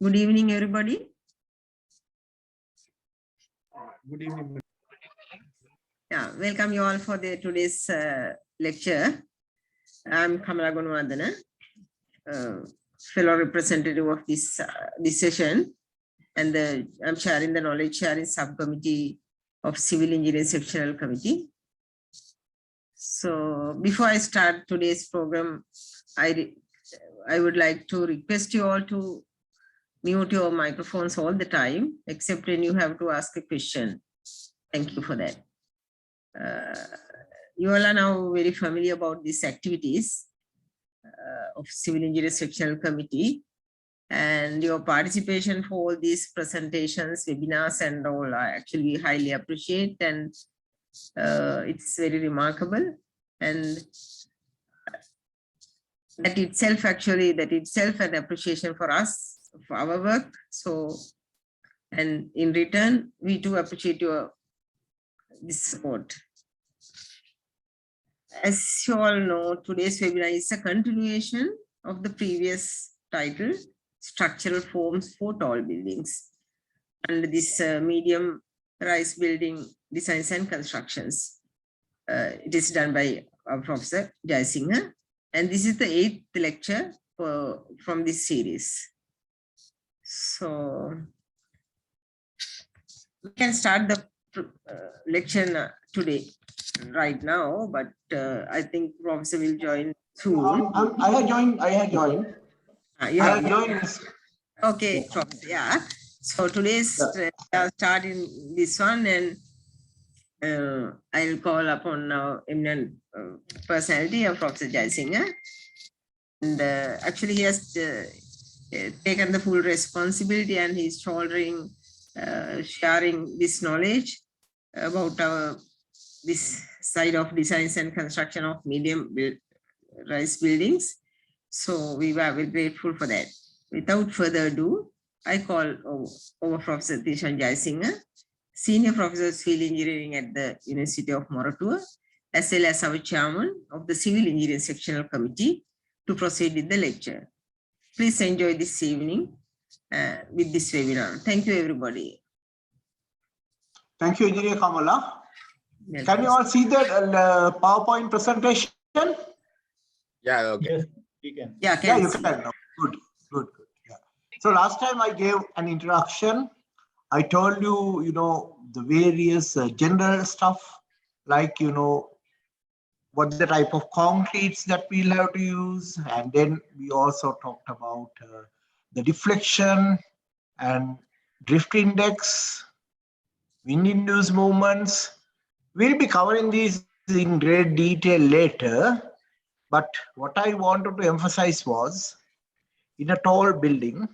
Good evening, everybody. Good evening. Yeah, welcome you all for today's lecture. I'm Kamala Gunwardana, fellow representative of this session, and I'm chairing the knowledge sharing subcommittee of Civil Engineering Sectional Committee. So before I start today's program, I would like to request you all to mute your microphones all the time, except when you have to ask a question. Thank you for that. You all are now very familiar about these activities of Civil Engineering Sectional Committee, and your participation for all these presentations, webinars and all I actually highly appreciate, and it's very remarkable, and that itself an appreciation for us, for our work. So, and in return, we do appreciate your this support. As you all know, today's webinar is a continuation of the previous title, Structural Forms for Tall Buildings, and this medium rise building designs and constructions. It is done by our Professor Jaisinghe, and this is the 8th lecture from this series. So we can start the lecture today, right now, but I think Professor will join soon. I had joined. Okay, Professor, yeah. So today's start in this one, and I'll call upon our eminent personality of Professor Jaisinghe. And actually he has taken the full responsibility, and he's shouldering, sharing this knowledge about this side of designs and construction of medium rise buildings. So we were very grateful for that. Without further ado, I call over Professor Tishan Jaisinghe, Senior Professor of Civil Engineering at the University of Moratuwa, as well as our Chairman of the Civil Engineering Sectional Committee, to proceed with the lecture. Please enjoy this evening with this webinar. Thank you, everybody. Thank you, Engineer Kamala. Can you all see that PowerPoint presentation? Yeah, okay. Yes, we can. Yeah, you can. Good. Yeah. So last time I gave an introduction. I told you, the various general stuff, like, what the type of concretes that we'll have to use. And then we also talked about the deflection and drift index, wind-induced movements. We'll be covering these in great detail later, but what I wanted to emphasize was, in a tall building,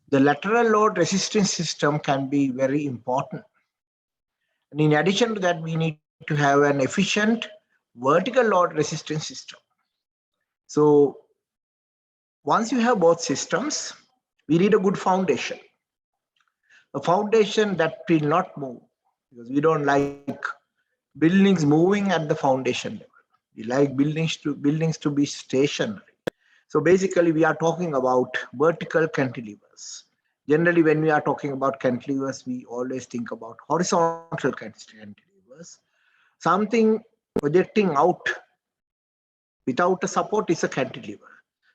the lateral load resistance system can be very important. And in addition to that, we need to have an efficient vertical load resistance system. So once you have both systems, we need a good foundation. A foundation that will not move, because we don't like buildings moving at the foundation level. We like buildings to be stationary. So basically, we are talking about vertical cantilevers. Generally, when we are talking about cantilevers, we always think about horizontal cantilevers. Something projecting out without a support is a cantilever.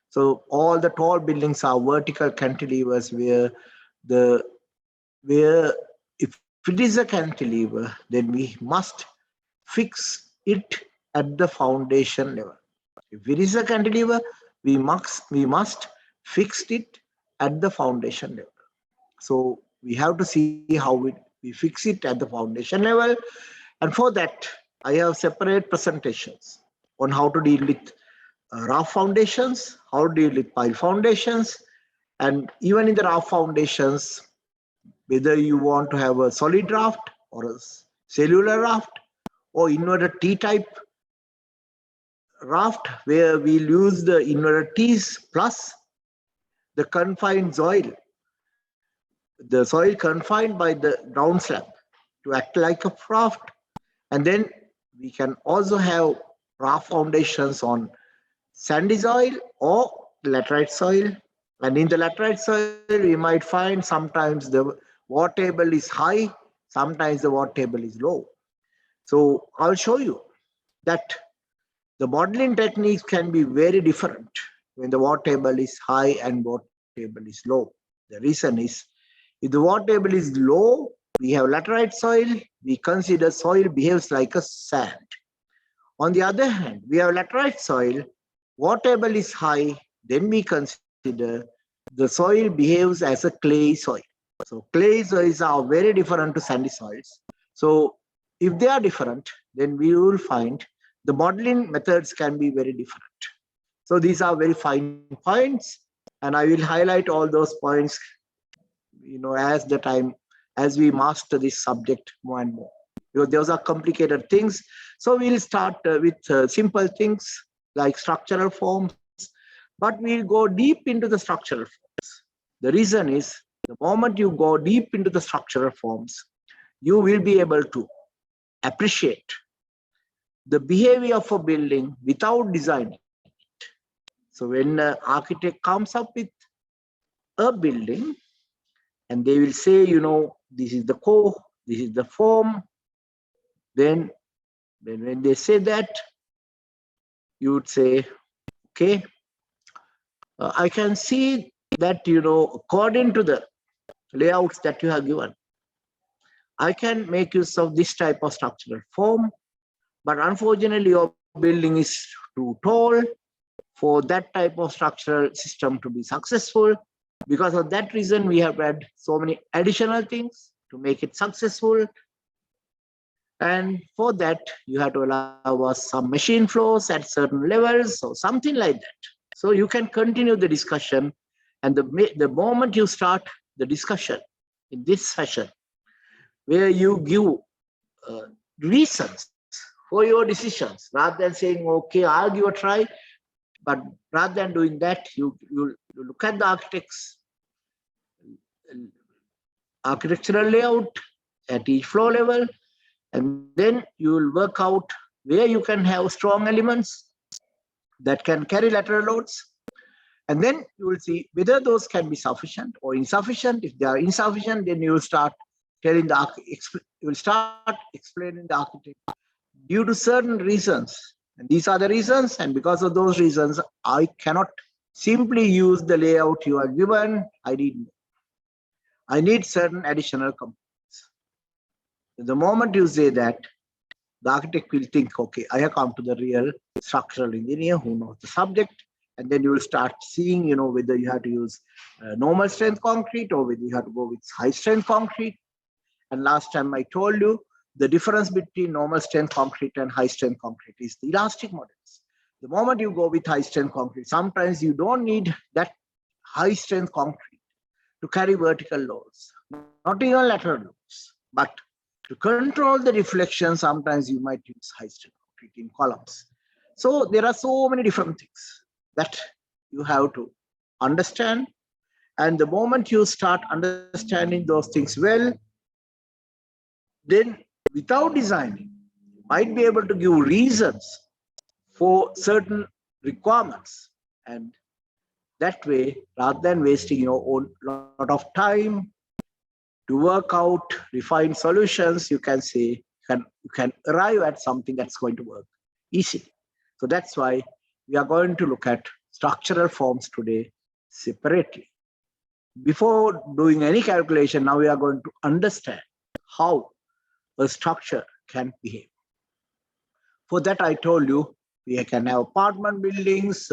So all the tall buildings are vertical cantilevers, where if it is a cantilever, then we must fix it at the foundation level. If it is a cantilever, we must fix it at the foundation level. So we have to see how we fix it at the foundation level. And for that, I have separate presentations on how to deal with raft foundations, how to deal with pile foundations, and even in the raft foundations, whether you want to have a solid raft or a cellular raft or inverted T-type raft, where we'll use the inverted T's plus the confined soil, the soil confined by the ground slab to act like a raft. And then we can also have raft foundations on sandy soil or laterite soil And in the laterite soil, we might find sometimes the water table is high, sometimes the water table is low. So I'll show you that the modeling techniques can be very different when the water table is high and water table is low. The reason is, if the water table is low, we have laterite soil, we consider soil behaves like a sand. On the other hand, we have laterite soil, water table is high, then we consider the soil behaves as a clay soil. So clay soils are very different to sandy soils. So if they are different, then we will find the modeling methods can be very different. So these are very fine points, and I will highlight all those points, as the time, as we master this subject more and more, because those are complicated things. So we'll start with simple things like structural forms, but we'll go deep into the structural forms. The reason is, the moment you go deep into the structural forms, you will be able to appreciate the behavior of a building without designing it. So when an architect comes up with a building, and they will say, this is the core, this is the form, then when they say that, you would say, okay, I can see that, according to the layouts that you have given, I can make use of this type of structural form, but unfortunately your building is too tall for that type of structural system to be successful. Because of that reason, we have had so many additional things to make it successful. And for that, you have to allow us some machine flows at certain levels or something like that. So you can continue the discussion. And the moment you start the discussion in this fashion, where you give reasons for your decisions, rather than saying, okay, I'll give a try, but rather than doing that, you look at the architectural layout at each floor level, and then you will work out where you can have strong elements that can carry lateral loads. And then you will see whether those can be sufficient or insufficient. If they are insufficient, then you will start explaining the architect due to certain reasons. And these are the reasons, and because of those reasons, I cannot simply use the layout you are given. I need certain additional components. The moment you say that, the architect will think, okay, I have come to the real structural engineer who knows the subject. And then you will start seeing, whether you have to use normal strength concrete or whether you have to go with high strength concrete. And last time I told you, the difference between normal strength concrete and high strength concrete is the elastic modulus. The moment you go with high strength concrete, sometimes you don't need that high strength concrete to carry vertical loads, not even lateral loads, but to control the deflection, sometimes you might use high strength concrete in columns. So there are so many different things that you have to understand. And the moment you start understanding those things well, then without designing, you might be able to give reasons for certain requirements. And that way, rather than wasting your own lot of time to work out refined solutions, you can say, you can arrive at something that's going to work easily. So that's why we are going to look at structural forms today separately. Before doing any calculation, now we are going to understand how a structure can behave. For that, I told you, we can have apartment buildings,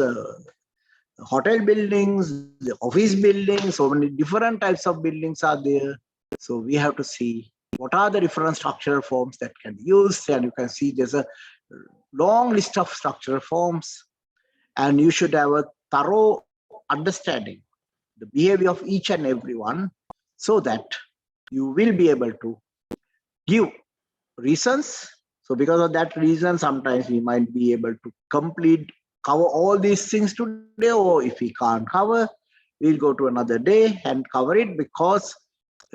hotel buildings, the office buildings, so many different types of buildings are there. So we have to see what are the different structural forms that can be used. And you can see there's a long list of structural forms, and you should have a thorough understanding the behavior of each and every one, so that you will be able to give reasons. So because of that reason, sometimes we might be able to cover all these things today, or if we can't cover, we'll go to another day and cover it, because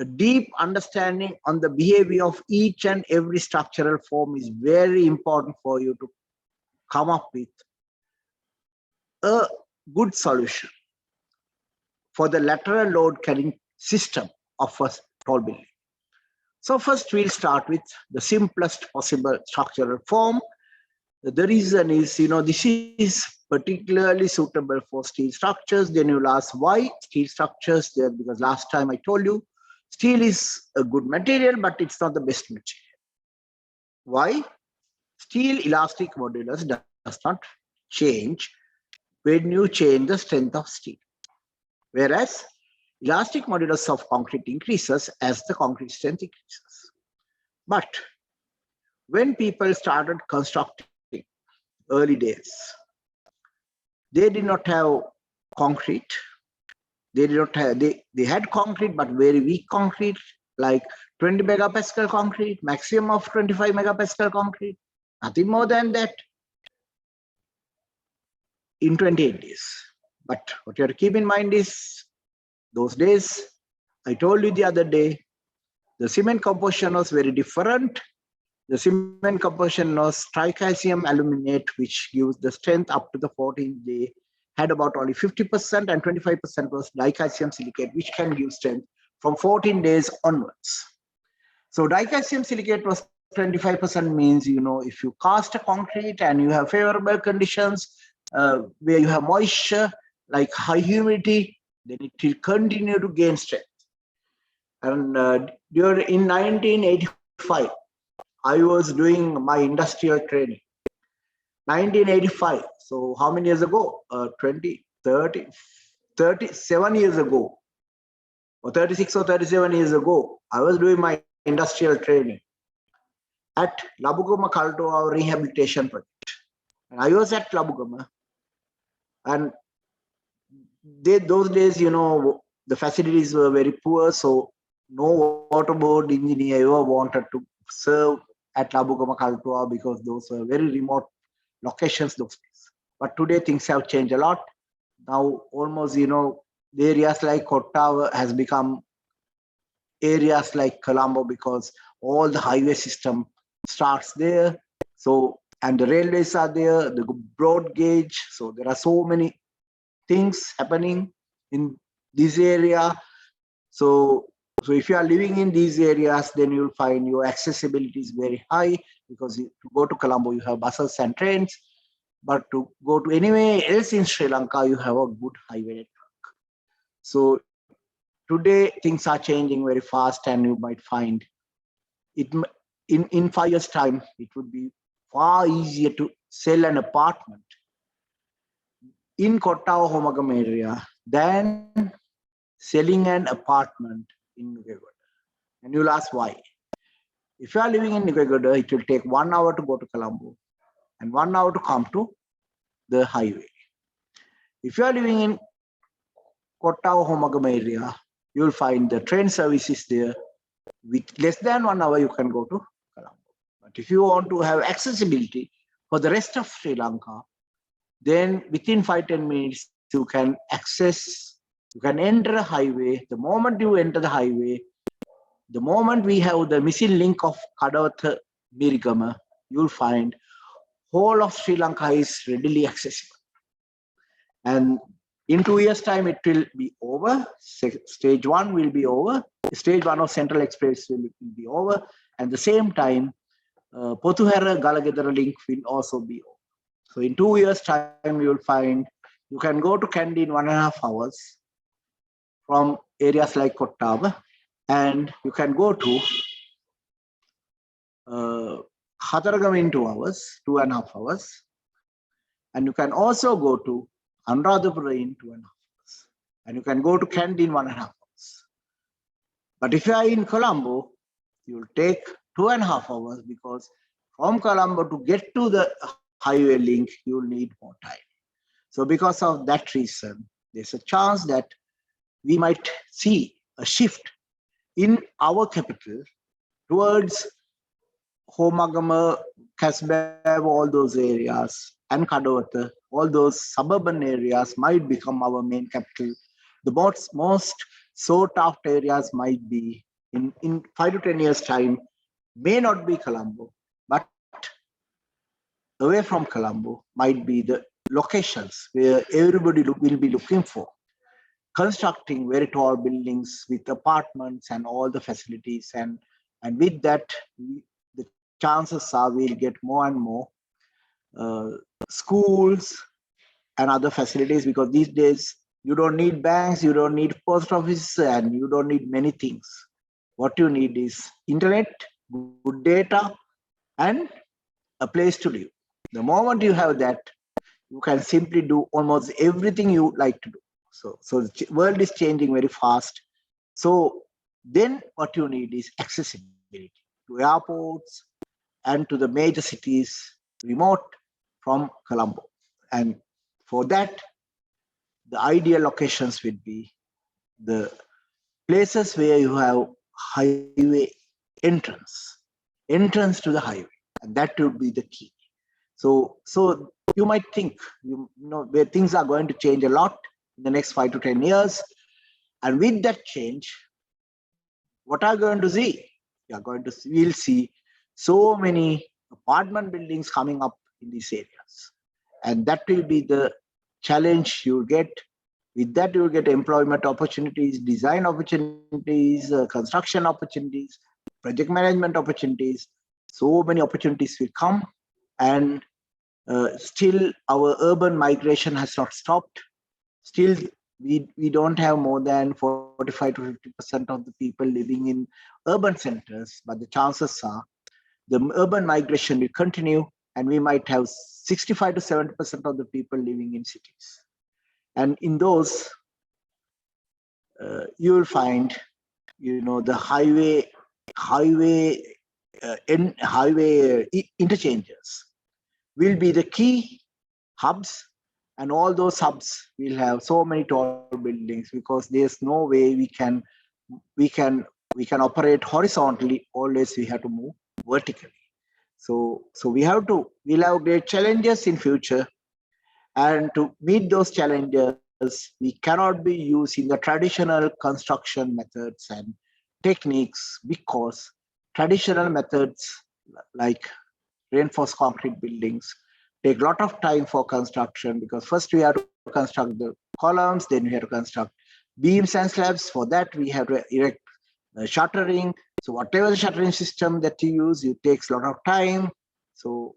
a deep understanding on the behavior of each and every structural form is very important for you to come up with a good solution for the lateral load carrying system of a tall building. So first we'll start with the simplest possible structural form. The reason is, this is particularly suitable for steel structures. Then you'll ask why steel structures there, because last time I told you, steel is a good material, but it's not the best material. Why? Steel elastic modulus does not change when you change the strength of steel. Whereas elastic modulus of concrete increases as the concrete strength increases. But when people started constructing early days, they did not have concrete. They did not have, they had concrete, but very weak concrete, like 20 megapascal concrete, maximum of 25 megapascal concrete, nothing more than that in 28 days. But what you have to keep in mind is, those days, I told you the other day, the cement composition was very different. The cement composition was tricalcium aluminate, which gives the strength up to the 14th day, had about only 50%, and 25% was dicalcium silicate, which can give strength from 14 days onwards. So dicalcium silicate was 25%, means, if you cast a concrete and you have favorable conditions where you have moisture, like high humidity, then it will continue to gain strength. And in 1985, I was doing my industrial training. 1985. So how many years ago? 37 years ago, or 36 or 37 years ago, I was doing my industrial training at Labugama Kaltoa Rehabilitation Project. And I was at Labugama, and those days, the facilities were very poor, so no water board engineer ever wanted to serve at Labugama Kaltoa because those were very remote locations those days. But today things have changed a lot. Now almost, the areas like Kottawa has become areas like Colombo, because all the highway system starts there. So, and the railways are there, the broad gauge. So there are so many things happening in this area. So if you are living in these areas, then you'll find your accessibility is very high, because to go to Colombo, you have buses and trains. But to go to anywhere else in Sri Lanka, you have a good highway network. So today, things are changing very fast, and you might find it in 5 years' time, it would be far easier to sell an apartment in Kottawa Homagam area than selling an apartment in Nugegoda. And you'll ask why. If you are living in Nugegoda, it will take 1 hour to go to Colombo and 1 hour to come to the highway. If you are living in Kottawa Homagam area, you will find the train services there. With less than 1 hour, you can go to Colombo. But if you want to have accessibility for the rest of Sri Lanka, then within 5-10 minutes, you can access, you can enter a highway. The moment you enter the highway, the moment we have the missing link of Kadawatha Mirigama, you'll find whole of Sri Lanka is readily accessible. And in 2 years' time, it will be over. Stage 1 will be over. Stage 1 of Central Express will be over. And the same time, Potuhera Galagedara link will also be over. So in 2 years' time, you will find you can go to Kandy in 1.5 hours from areas like Kottaba, and you can go to Khataragam in 2 hours, 2.5 hours. And you can also go to Anuradhapura in 2.5 hours. And you can go to Kandy in 1.5 hours. But if you are in Colombo, you will take 2.5 hours, because from Colombo to get to the highway link, you will need more time. So because of that reason, there's a chance that we might see a shift in our capital towards Homagama, Kasbah, all those areas, and Kadawatha, all those suburban areas might become our main capital. The most sought after areas might be in 5 to 10 years' time, may not be Colombo, but away from Colombo might be the locations where everybody will be looking for. constructing very tall buildings with apartments and all the facilities, and with that, the chances are we'll get more and more schools and other facilities, because these days you don't need banks, you don't need post office, and you don't need many things. What you need is internet, good data, and a place to live. The moment you have that, you can simply do almost everything you like to do. So the world is changing very fast. So then what you need is accessibility to airports and to the major cities remote from Colombo. And for that, the ideal locations would be the places where you have highway entrance to the highway, and that would be the key. So you might think, you know, where things are going to change a lot in the next 5 to 10 years, and with that change, what are you going to see? We'll see so many apartment buildings coming up in these areas, and that will be the challenge you'll get. With that, you'll get employment opportunities, design opportunities, construction opportunities, project management opportunities. So many opportunities will come, and still our urban migration has not stopped. Still, we don't have more than 45 to 50% of the people living in urban centers, but the chances are the urban migration will continue, and we might have 65 to 70% of the people living in cities. And in those, you will find, you know, the highway interchanges will be the key hubs, and all those hubs will have so many tall buildings, because there's no way we can operate horizontally. Always we have to move vertically. So we'll have great challenges in future, and to meet those challenges, we cannot be using the traditional construction methods and techniques, because traditional methods like reinforced concrete buildings take a lot of time for construction, because first we have to construct the columns, then we have to construct beams and slabs. For that, we have to erect shuttering. So whatever the shuttering system that you use, it takes a lot of time. So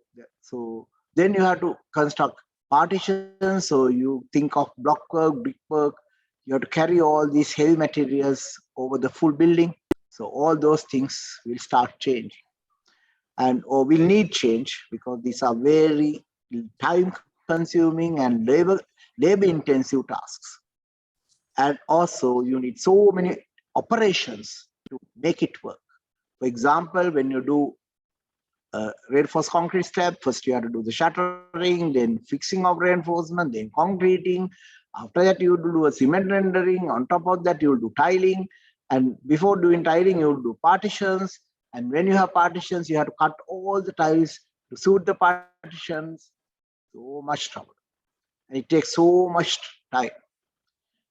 then you have to construct partitions. So you think of block work, brick work. You have to carry all these heavy materials over the full building. So all those things will start changing, or will need change, because these are very time consuming and labor intensive tasks. And also you need so many operations to make it work. For example, when you do reinforced concrete slab, first you have to do the shuttering, then fixing of reinforcement, then concreting. After that, you do a cement rendering. On top of that, you will do tiling. And before doing tiling, you will do partitions. And when you have partitions, you have to cut all the tiles to suit the partitions. So much trouble. And it takes so much time.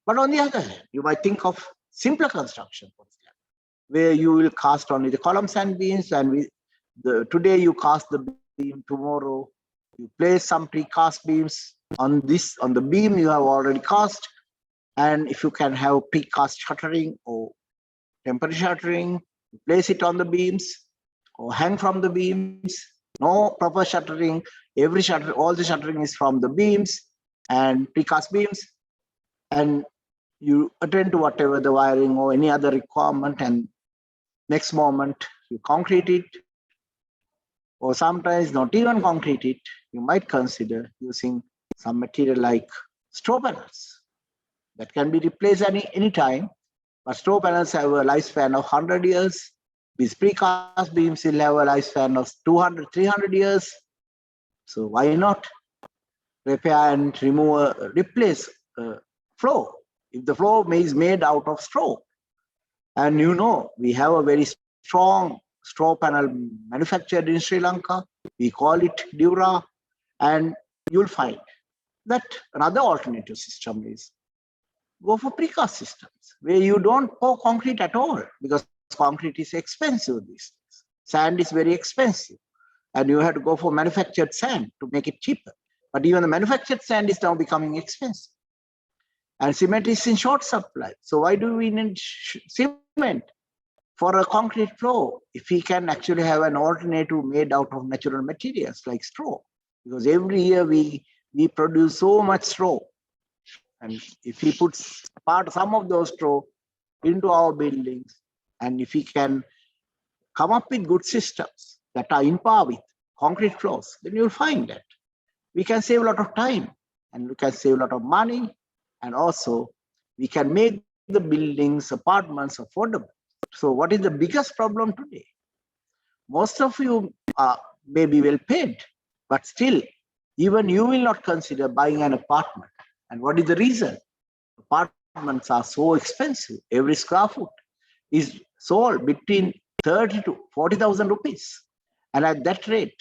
But on the other hand, you might think of simpler construction, for example, where you will cast only the columns and beams, and today you cast the beam, tomorrow you place some precast beams on the beam you have already cast. And if you can have precast shuttering or temporary shuttering, place it on the beams or hang from the beams. No proper shuttering. All the shuttering is from the beams and precast beams, and you attend to whatever the wiring or any other requirement, and next moment you concrete it, or sometimes not even concrete it. You might consider using some material like straw panels that can be replaced any time, but straw panels have a lifespan of 100 years. These precast beams will have a lifespan of 200, 300 years. So why not repair and replace floor if the floor is made out of straw? And you know, we have a very strong straw panel manufactured in Sri Lanka. We call it Dura, and you'll find that another alternative system is go for precast systems, where you don't pour concrete at all, because concrete is expensive these days. Sand is very expensive, and you have to go for manufactured sand to make it cheaper. But even the manufactured sand is now becoming expensive. And cement is in short supply. So why do we need cement for a concrete floor if we can actually have an alternative made out of natural materials like straw? Because every year we produce so much straw. And if we put some of those straw into our buildings, and if we can come up with good systems that are in par with concrete floors, then you'll find that we can save a lot of time and we can save a lot of money, and also we can make the buildings, apartments affordable. So what is the biggest problem today? Most of you are maybe well paid, but still, even you will not consider buying an apartment. And what is the reason? Apartments are so expensive. Every square foot is sold between 30 to 40,000 rupees. And at that rate,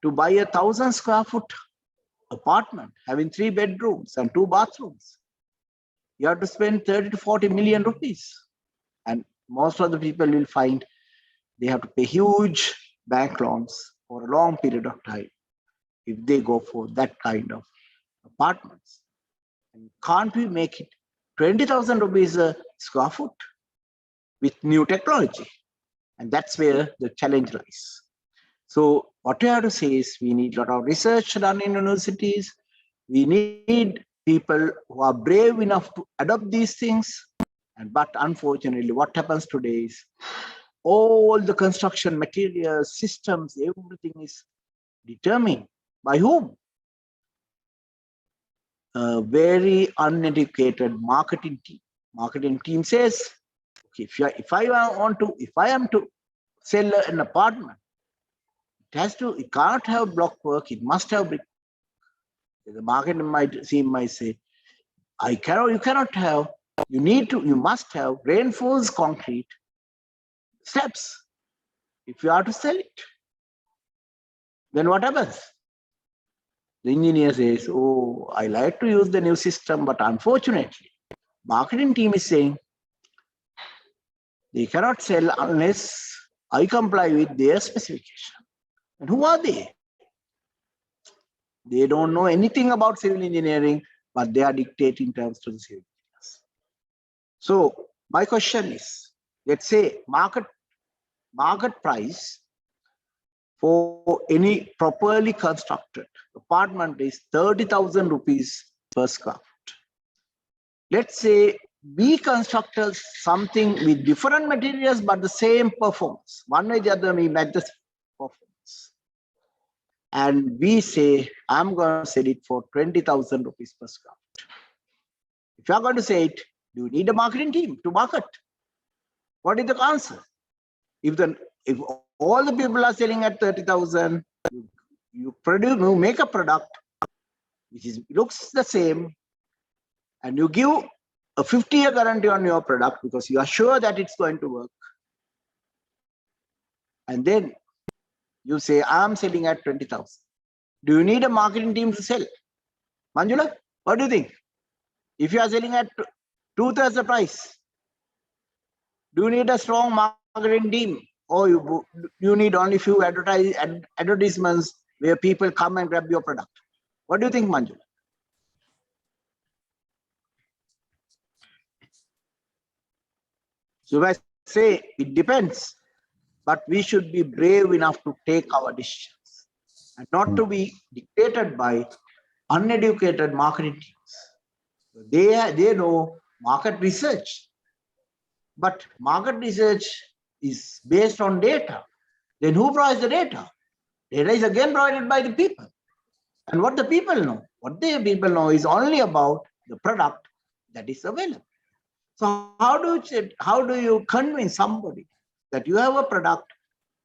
to buy 1,000 square foot apartment having 3 bedrooms and 2 bathrooms, you have to spend 30 to 40 million rupees. And most of the people will find they have to pay huge bank loans for a long period of time if they go for that kind of apartments. And can't we make it 20,000 rupees a square foot with new technology? And that's where the challenge lies. So what we have to say is we need a lot of research done in universities. We need people who are brave enough to adopt these things. But unfortunately, what happens today is all the construction materials, systems, everything is determined by whom? A very uneducated marketing team. Marketing team says, okay, if I am to sell an apartment, it can't have block work, it must have brick. The marketing might say, you must have reinforced concrete steps if you are to sell it. Then what happens? The engineer says, oh, I like to use the new system, but unfortunately, marketing team is saying they cannot sell unless I comply with their specification. And who are they? They don't know anything about civil engineering, but they are dictating terms to the civil engineers. So my question is, let's say market price for any properly constructed apartment is 30,000 rupees per square foot. Let's say we constructed something with different materials but the same performance. One way or the other, we met the performance. And we say, I'm going to sell it for 20,000 rupees per square foot. If you are going to say it, do you need a marketing team to market? What is the answer? If all the people are selling at 30,000, you make a product which looks the same, and you give a 50-year guarantee on your product because you are sure that it's going to work. And then you say, I'm selling at 20,000. Do you need a marketing team to sell? Manjula, what do you think? If you are selling at 2/3 the price, do you need a strong marketing team? Or you need only few advertisements where people come and grab your product? What do you think, Manjula? So I say it depends, but we should be brave enough to take our decisions and not to be dictated by uneducated marketing teams. They know market research, but market research is based on data. Then who provides the data? Data is again provided by the people. And what the people know? What the people know is only about the product that is available. So how do you convince somebody that you have a product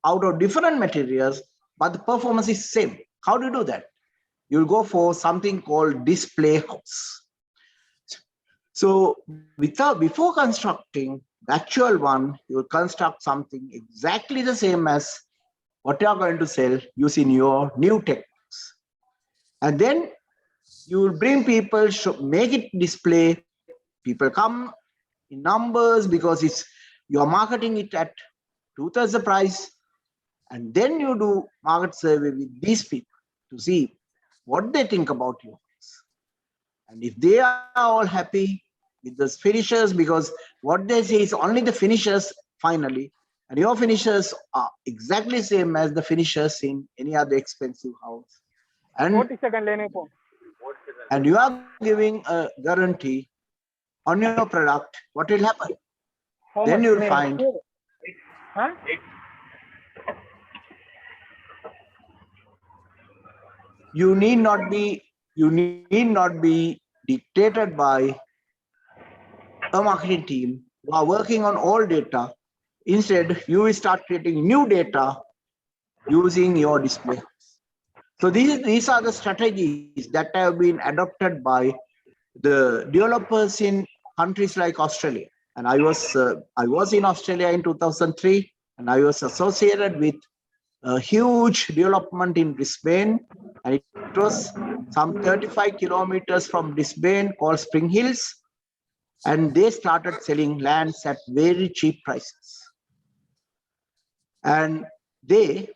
out of different materials, but the performance is same? How do you do that? You'll go for something called display house. So before constructing the actual one, you will construct something exactly the same as what you are going to sell using your new techniques. And then you will bring people, make it display. People come in numbers because you are marketing it at 2/3 the price. And then you do market survey with these people to see what they think about yours. And if they are all happy with the finishers, because what they say is only the finishers finally, and your finishers are exactly same as the finishers in any other expensive house. And you are giving a guarantee on your product, what will happen? Then you'll find you need not be dictated by a marketing team who are working on all data. Instead, you will start creating new data using your display. So these are the strategies that have been adopted by the developers in countries like Australia. And I was in Australia in 2003, and I was associated with a huge development in Brisbane, and it was some 35 kilometers from Brisbane called Spring Hills, and they started selling lands at very cheap prices. And those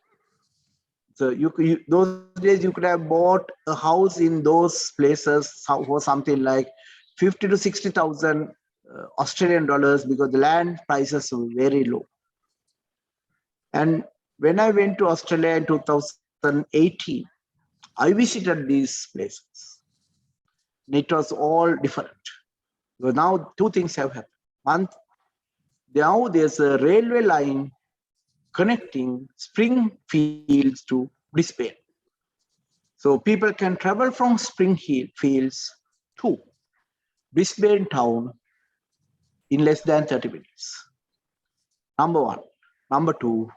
days you could have bought a house in those places for something like 50 to 60,000 Australian dollars, because the land prices were very low. And when I went to Australia in 2018, I visited these places. And it was all different. Because now two things have happened. One, now there's a railway line connecting Springfield to Brisbane. So people can travel from Springfields to Brisbane town in less than 30 minutes. Number one. Number two,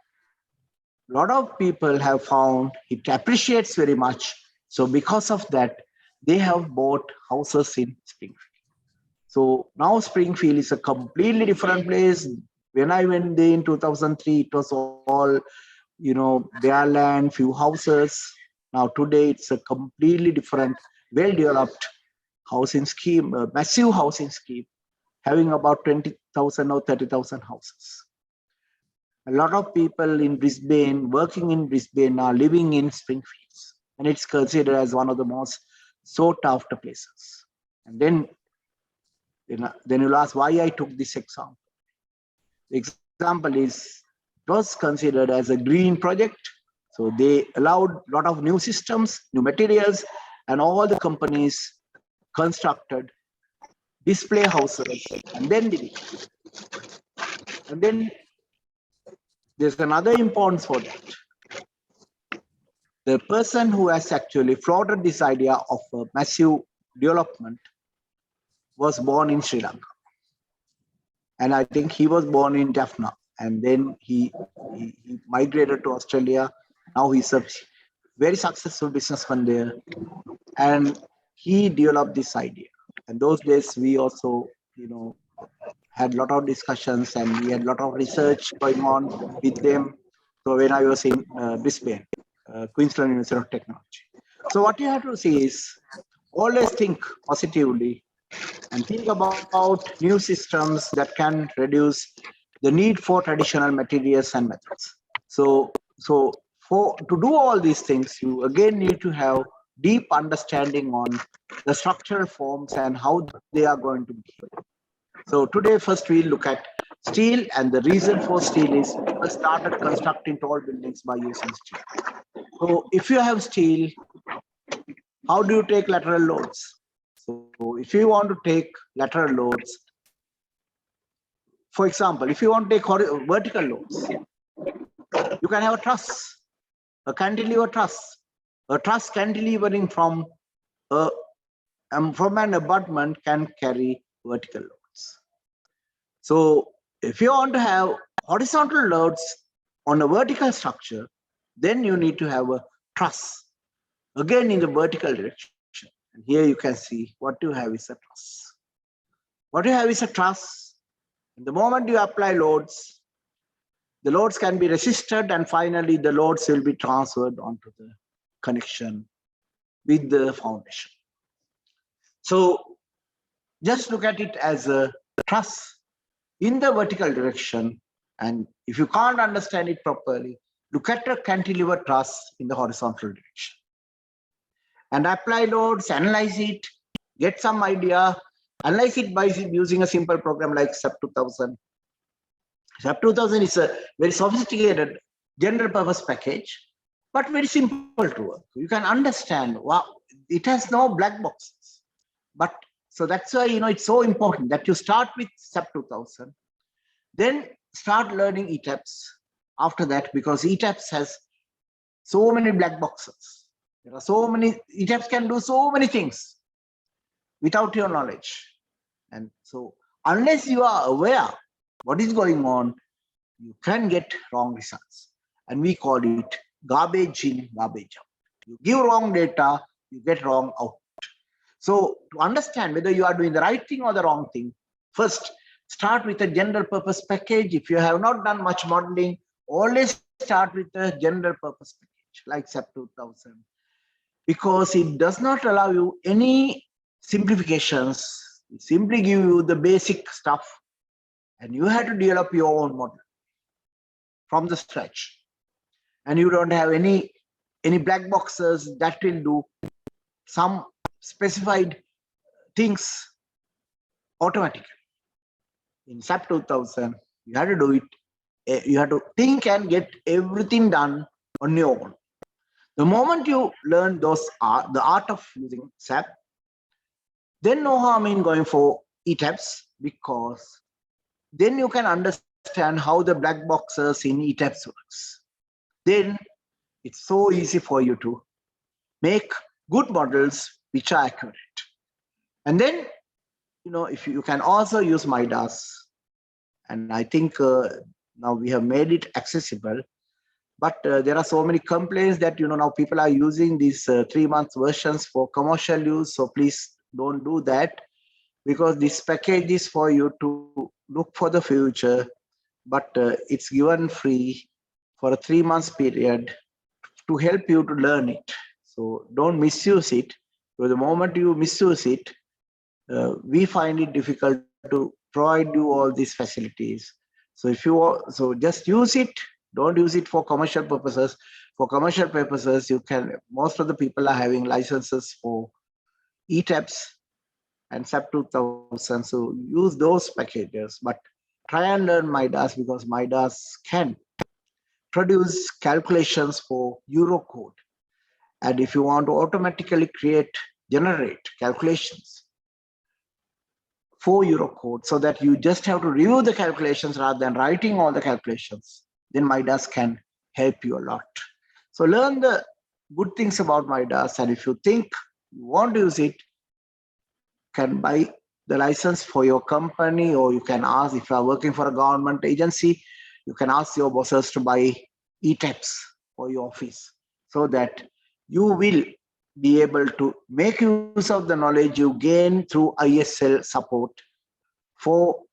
a lot of people have found it appreciates very much. So because of that, they have bought houses in Springfield. So now Springfield is a completely different place. When I went there in 2003, it was all, bare land, few houses. Now today it's a completely different, well-developed housing scheme, a massive housing scheme, having about 20,000 or 30,000 houses. A lot of people in Brisbane, working in Brisbane, are living in Springfields, and it's considered as one of the most sought after places. And then you'll ask why I took this example. The example is, it was considered as a green project. So they allowed a lot of new systems, new materials, and all the companies constructed display houses and then did it. And then there's another importance for that. The person who has actually floated this idea of a massive development was born in Sri Lanka. And I think he was born in Jaffna. And then he migrated to Australia. Now he's a very successful businessman there. And he developed this idea. And those days we also, had a lot of discussions, and we had a lot of research going on with them. So when I was in Brisbane, Queensland University of Technology. So what you have to see is always think positively and think about new systems that can reduce the need for traditional materials and methods. So to do all these things, you again need to have deep understanding on the structural forms and how they are going to behave. So today, first we'll look at steel, and the reason for steel is we started constructing tall buildings by using steel. So if you have steel, how do you take lateral loads? So if you want to take lateral loads, for example, if you want to take vertical loads, you can have a truss, a cantilever truss, a truss cantilevering from an abutment can carry vertical loads. So if you want to have horizontal loads on a vertical structure, then you need to have a truss, again in the vertical direction. And here you can see what you have is a truss. What you have is a truss. The moment you apply loads, the loads can be resisted, and finally the loads will be transferred onto the connection with the foundation. So just look at it as a truss in the vertical direction. And if you can't understand it properly, look at a cantilever truss in the horizontal direction. And apply loads, analyze it, get some idea, analyze it by using a simple program like SAP 2000. SAP 2000 is a very sophisticated general purpose package, but very simple to work. You can understand, wow, it has no black boxes. But so that's why, it's so important that you start with SAP 2000, then start learning ETABS after that, because ETABS has so many black boxes. There are so many, ETABS can do so many things without your knowledge. And so unless you are aware what is going on, you can get wrong results. And we call it garbage in, garbage out. You give wrong data, you get wrong output. So to understand whether you are doing the right thing or the wrong thing, first start with a general purpose package. If you have not done much modeling, always start with a general purpose package like SAP 2000, because it does not allow you any simplifications. It simply give you the basic stuff, and you have to develop your own model from the scratch. And you don't have any black boxes that will do some specified things automatically. In SAP 2000, you have to do it. You have to think and get everything done on your own. The moment you learn the art of using SAP, then no harm in going for ETABS, because then you can understand how the black boxes in ETABS works. Then it's so easy for you to make good models which are accurate. And then, if you can also use MIDAS, and I think now we have made it accessible, but there are so many complaints that, now people are using these 3-month versions for commercial use. So please don't do that, because this package is for you to look for the future, but it's given free for a 3-month period to help you to learn it. So don't misuse it. So the moment you misuse it, we find it difficult to provide you all these facilities. So just use it. Don't use it for commercial purposes. For commercial purposes, most of the people are having licenses for ETABS and SAP 2000. So use those packages, but try and learn MIDAS, because MIDAS can produce calculations for Eurocode. And if you want to automatically generate calculations for Eurocode, so that you just have to review the calculations rather than writing all the calculations, then MIDAS can help you a lot. So learn the good things about MIDAS, and if you think you want to use it, you can buy the license for your company, or you can ask, if you are working for a government agency, you can ask your bosses to buy ETABS for your office, so that you will be able to make use of the knowledge you gain through ISL support for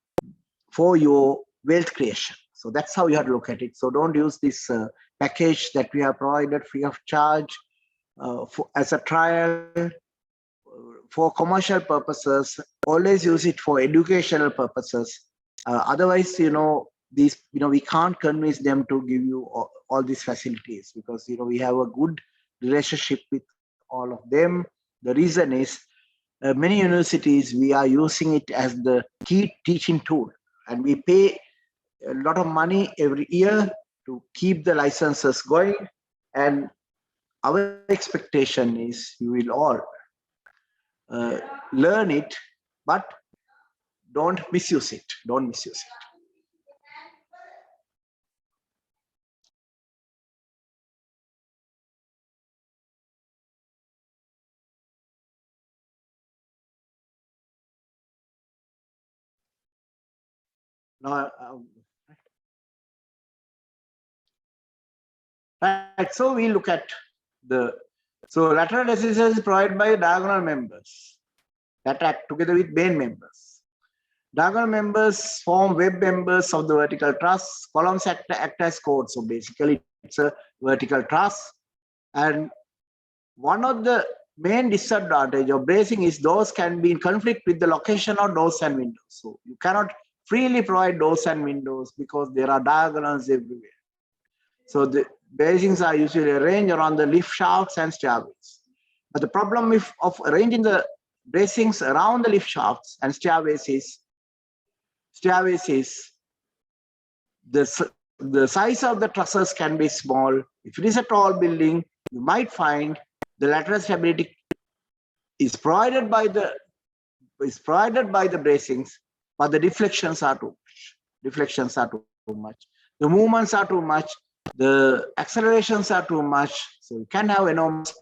your wealth creation. So that's how you have to look at it. So don't use this package that we have provided free of charge as a trial for commercial purposes. Always use it for educational purposes. Otherwise, we can't convince them to give you all these facilities, because we have a good relationship with all of them. The reason is, many universities, we are using it as the key teaching tool, and we pay a lot of money every year to keep the licenses going. And our expectation is you will all learn it, but don't misuse it. Don't misuse it. Now, right, so we look at lateral assistance is provided by diagonal members that act together with main members. Diagonal members form web members of the vertical truss. Columns act as chords. So basically, it's a vertical truss. And one of the main disadvantage of bracing is those can be in conflict with the location of doors and windows. So you cannot freely provide doors and windows because there are diagonals everywhere. So the bracings are usually arranged around the lift shafts and stairways. But the problem of arranging the bracings around the lift shafts and stairways, the size of the trusses can be small. If it is a tall building, you might find the lateral stability is provided by the bracings, but the deflections are too much. The movements are too much. The accelerations are too much. So you can have enormous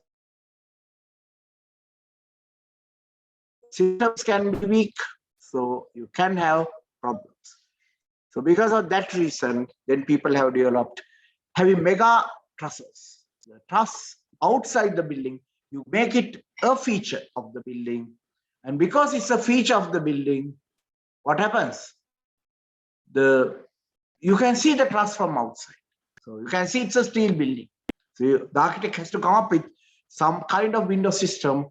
systems can be weak. So you can have problems. So because of that reason, then people have developed heavy mega trusses. The truss outside the building, you make it a feature of the building. And because it's a feature of the building, what happens? You can see the truss from outside. So you can see it's a steel building. So the architect has to come up with some kind of window system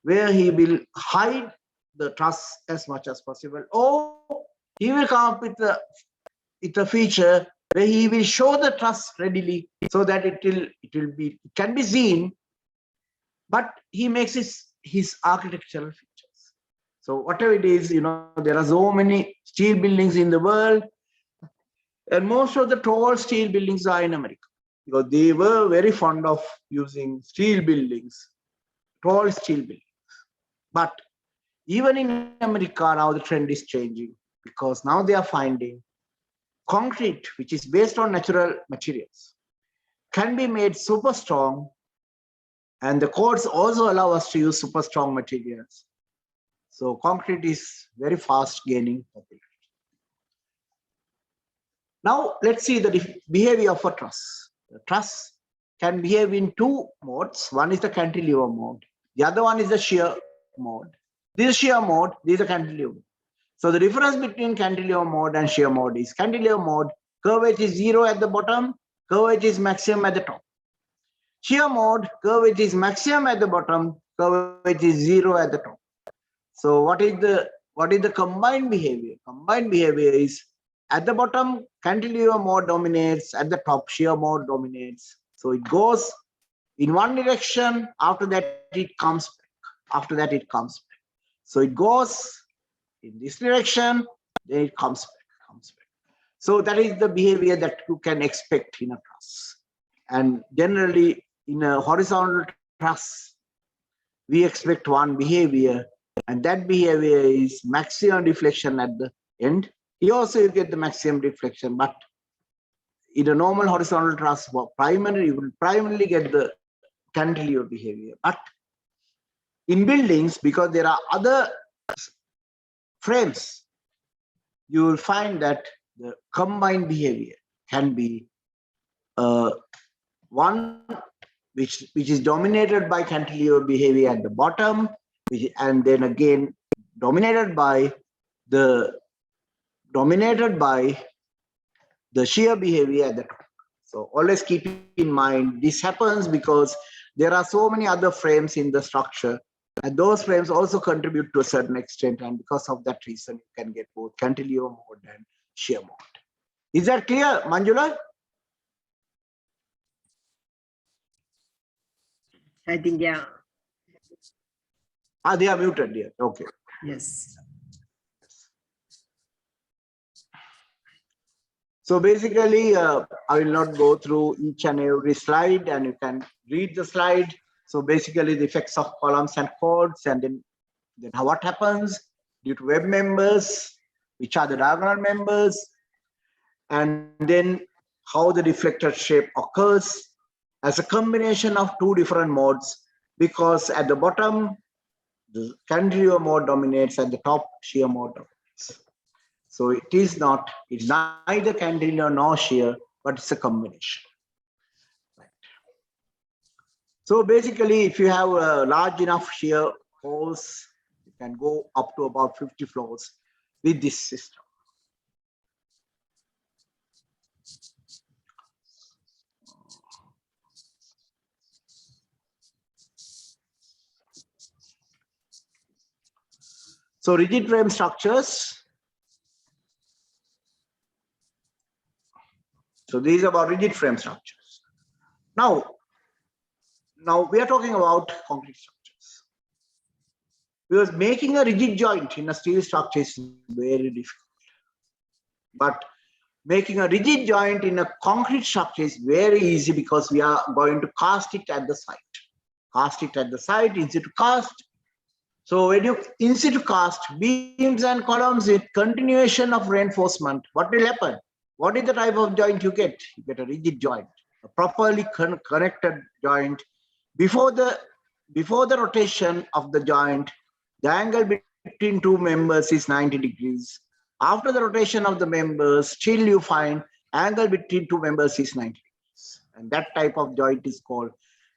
where he will hide the truss as much as possible, or he will come up with a feature where he will show the truss readily so that it can be seen, but he makes his architectural features. So whatever it is, there are so many steel buildings in the world, and most of the tall steel buildings are in America, because they were very fond of using steel buildings, tall steel buildings. But even in America, now the trend is changing, because now they are finding concrete, which is based on natural materials, can be made super strong, and the codes also allow us to use super strong materials. So concrete is very fast gaining popularity. Now let's see the behavior of a truss. The truss can behave in two modes. One is the cantilever mode. The other one is the shear mode. This is shear mode, this is the cantilever. So the difference between cantilever mode and shear mode is cantilever mode, curvature is 0 at the bottom, curvature is maximum at the top. Shear mode, curvature is maximum at the bottom, curvature is 0 at the top. So what is the combined behavior? Combined behavior is at the bottom, cantilever mode dominates, at the top, shear mode dominates. So it goes in one direction, after that it comes back. So it goes in this direction, then it comes back. So that is the behavior that you can expect in a truss. And generally in a horizontal truss, we expect one behavior, and that behavior is maximum deflection at the end. Here also you get the maximum deflection, but in a normal horizontal truss, you will primarily get the cantilever behavior. But in buildings, because there are other frames, you will find that the combined behavior can be one which is dominated by cantilever behavior at the bottom, and then again dominated by the shear behavior at the top. So always keep in mind this happens because there are so many other frames in the structure, and those frames also contribute to a certain extent, and because of that reason you can get both cantilever mode and shear mode. Is that clear, Manjula? I think, yeah. They are muted here. Okay. Yes. So basically, I will not go through each and every slide, and you can read the slide. So basically, the effects of columns and chords, and then what happens due to web members, which are the diagonal members, and then how the deflected shape occurs as a combination of two different modes, because at the bottom, the cantilever mode dominates, at the top, shear mode dominates. So it's neither cantilever nor shear, but it's a combination. Right. So basically, if you have a large enough shear holes, you can go up to about 50 floors with this system. So rigid frame structures. So these are about rigid frame structures. Now we are talking about concrete structures. Because making a rigid joint in a steel structure is very difficult. But making a rigid joint in a concrete structure is very easy because we are going to cast it at the site. Cast it at the site, in situ cast. So when you in situ cast beams and columns with continuation of reinforcement, what will happen? What is the type of joint you get? You get a rigid joint, a properly connected joint. Before the rotation of the joint, the angle between two members is 90 degrees. After the rotation of the members, still you find angle between two members is 90 degrees. And that type of joint is called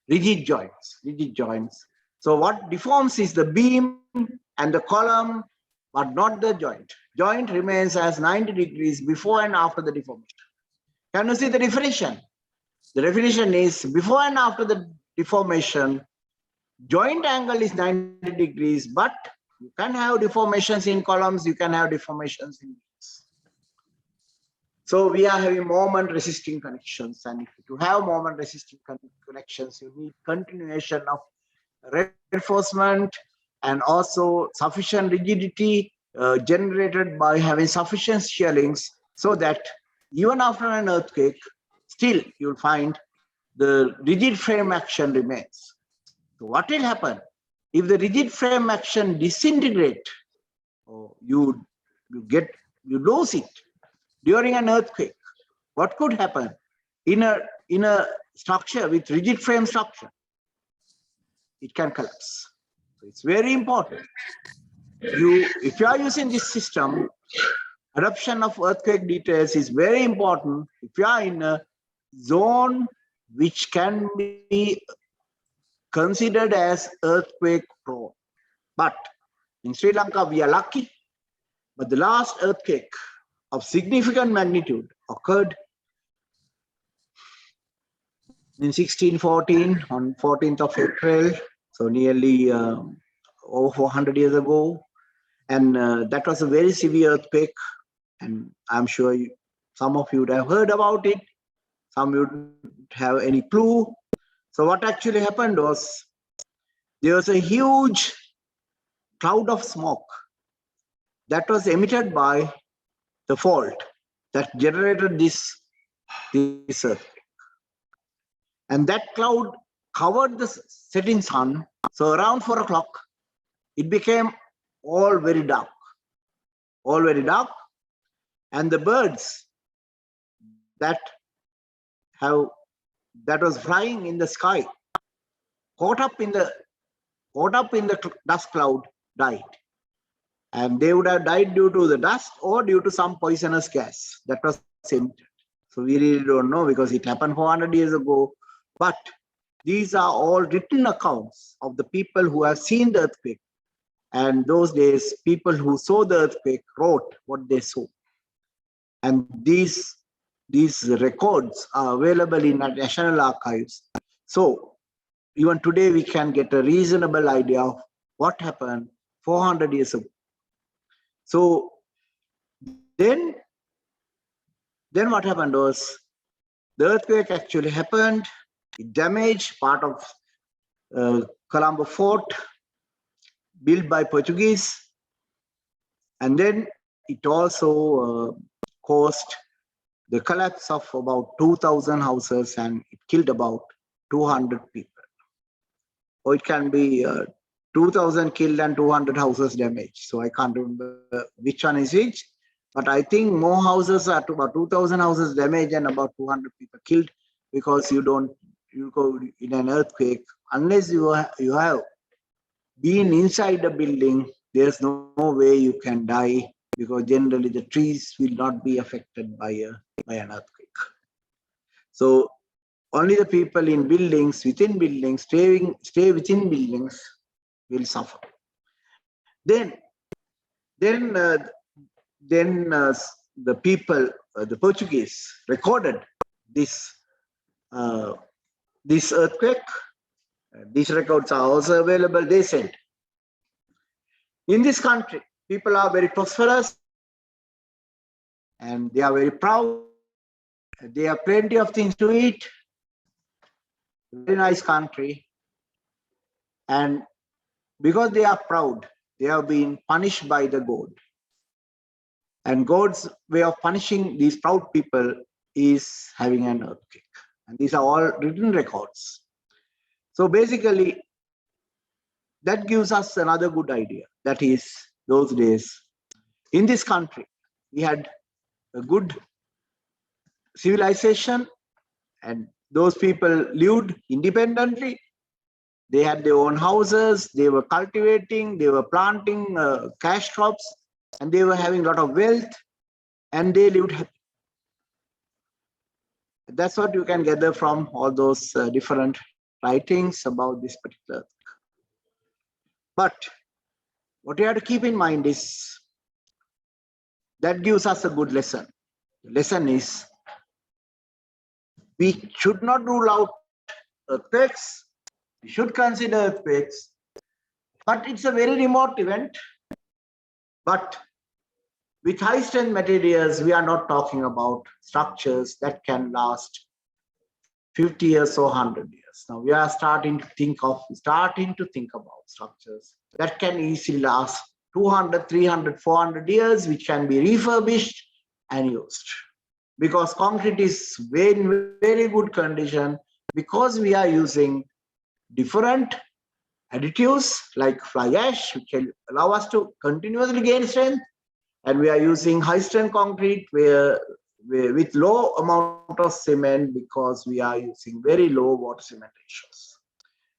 rigid joints. Rigid joints. So what deforms is the beam and the column, but not the joint. Joint remains as 90 degrees before and after the deformation. Can you see the definition? The definition is before and after the deformation, joint angle is 90 degrees, but you can have deformations in columns, you can have deformations in beams. So we are having moment resisting connections, and if you have moment resisting connections, you need continuation of reinforcement and also sufficient rigidity generated by having sufficient shear links, so that even after an earthquake, still you'll find the rigid frame action remains. So what will happen if the rigid frame action disintegrate? Or you lose it during an earthquake. What could happen in a structure with rigid frame structure? It can collapse. So it's very important. If you are using this system, adoption of earthquake details is very important. If you are in a zone which can be considered as earthquake prone. But in Sri Lanka, we are lucky. But the last earthquake of significant magnitude occurred in 1614 on 14th of April, so nearly over 400 years ago. And that was a very severe earthquake. And I'm sure some of you would have heard about it. Some wouldn't have any clue. So what actually happened was there was a huge cloud of smoke that was emitted by the fault that generated this earthquake. And that cloud covered the setting sun. So around 4 o'clock, it became all very dark. All very dark. And the birds that was flying in the sky caught up in the dust cloud died. And they would have died due to the dust or due to some poisonous gas that was emitted. So we really don't know because it happened 400 years ago. But these are all written accounts of the people who have seen the earthquake. And those days, people who saw the earthquake wrote what they saw. And these records are available in our National Archives. So even today, we can get a reasonable idea of what happened 400 years ago. So then what happened was the earthquake actually happened. It damaged part of Colombo Fort built by Portuguese. And then it also caused the collapse of about 2,000 houses, and it killed about 200 people. Or it can be 2,000 killed and 200 houses damaged. So I can't remember which one is which, but I think more houses are about 2,000 houses damaged and about 200 people killed, because you go in an earthquake unless you have been inside the building. There's no way you can die, because generally the trees will not be affected by an earthquake. So only the people in buildings, within buildings, stay within buildings will suffer. Then the people, the Portuguese, recorded this earthquake. These records are also available. They said, in this country, people are very prosperous and they are very proud. They have plenty of things to eat. Very nice country. And because they are proud, they have been punished by the God. And God's way of punishing these proud people is having an earthquake. And these are all written records. So basically, that gives us another good idea. That is, those days, in this country, we had a good civilization, and those people lived independently. They had their own houses, they were cultivating, they were planting cash crops, and they were having a lot of wealth, and they lived happy. That's what you can gather from all those different writings about this particular. But what you have to keep in mind is that gives us a good lesson. The lesson is we should not rule out earthquakes. We should consider earthquakes, but it's a very remote event. But with high strength materials, we are not talking about structures that can last 50 years or 100 years. Now we are starting to think about structures that can easily last 200, 300, 400 years, which can be refurbished and used. Because concrete is in very good condition, because we are using different additives like fly ash, which will allow us to continuously gain strength. And we are using high strength concrete with low amount of cement, because we are using very low water cement ratios.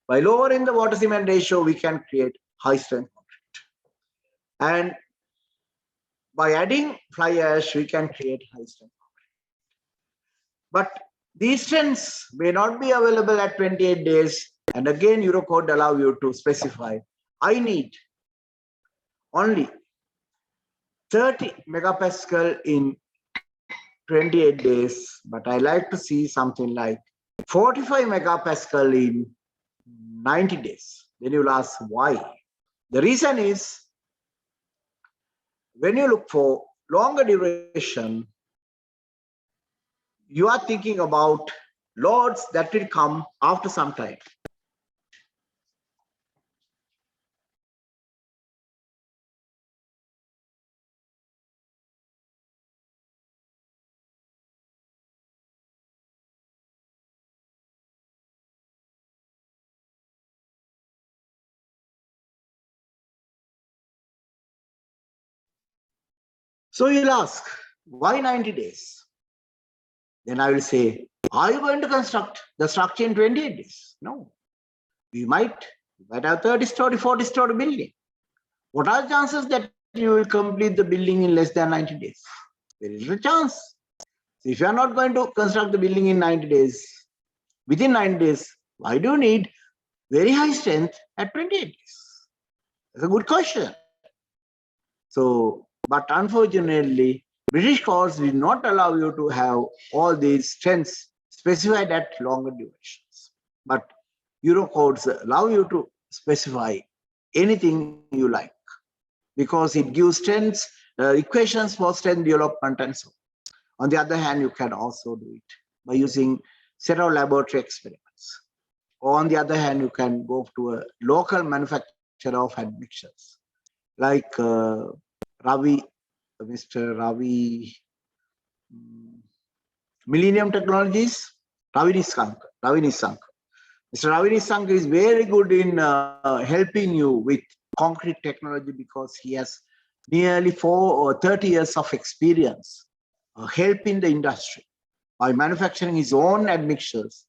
By lowering the water cement ratio, we can create high strength concrete. And by adding fly ash, we can create high strength concrete. But these strengths may not be available at 28 days. And again, Eurocode allow you to specify, I need only 30 megapascal in 28 days, but I like to see something like 45 megapascal in 90 days. Then you'll ask why. The reason is, when you look for longer duration, you are thinking about loads that will come after some time. So you'll ask, why 90 days? Then I will say, are you going to construct the structure in 28 days? No. We might have 30-story, 40-story building. What are the chances that you will complete the building in less than 90 days? There is a chance. So if you are not going to construct the building in 90 days, within 90 days, why do you need very high strength at 28 days? That's a good question. So, but unfortunately, British courts will not allow you to have all these strengths specified at longer durations. But Euro codes allow you to specify anything you like, because it gives strengths, equations for strength development and so on. On the other hand, you can also do it by using set of laboratory experiments. Or on the other hand, you can go to a local manufacturer of admixtures, like Mr. Ravi, Millennium Technologies, Ravi Nissanka. Mr. Ravi Nissanka is very good in helping you with concrete technology, because he has nearly 30 years of experience helping the industry by manufacturing his own admixtures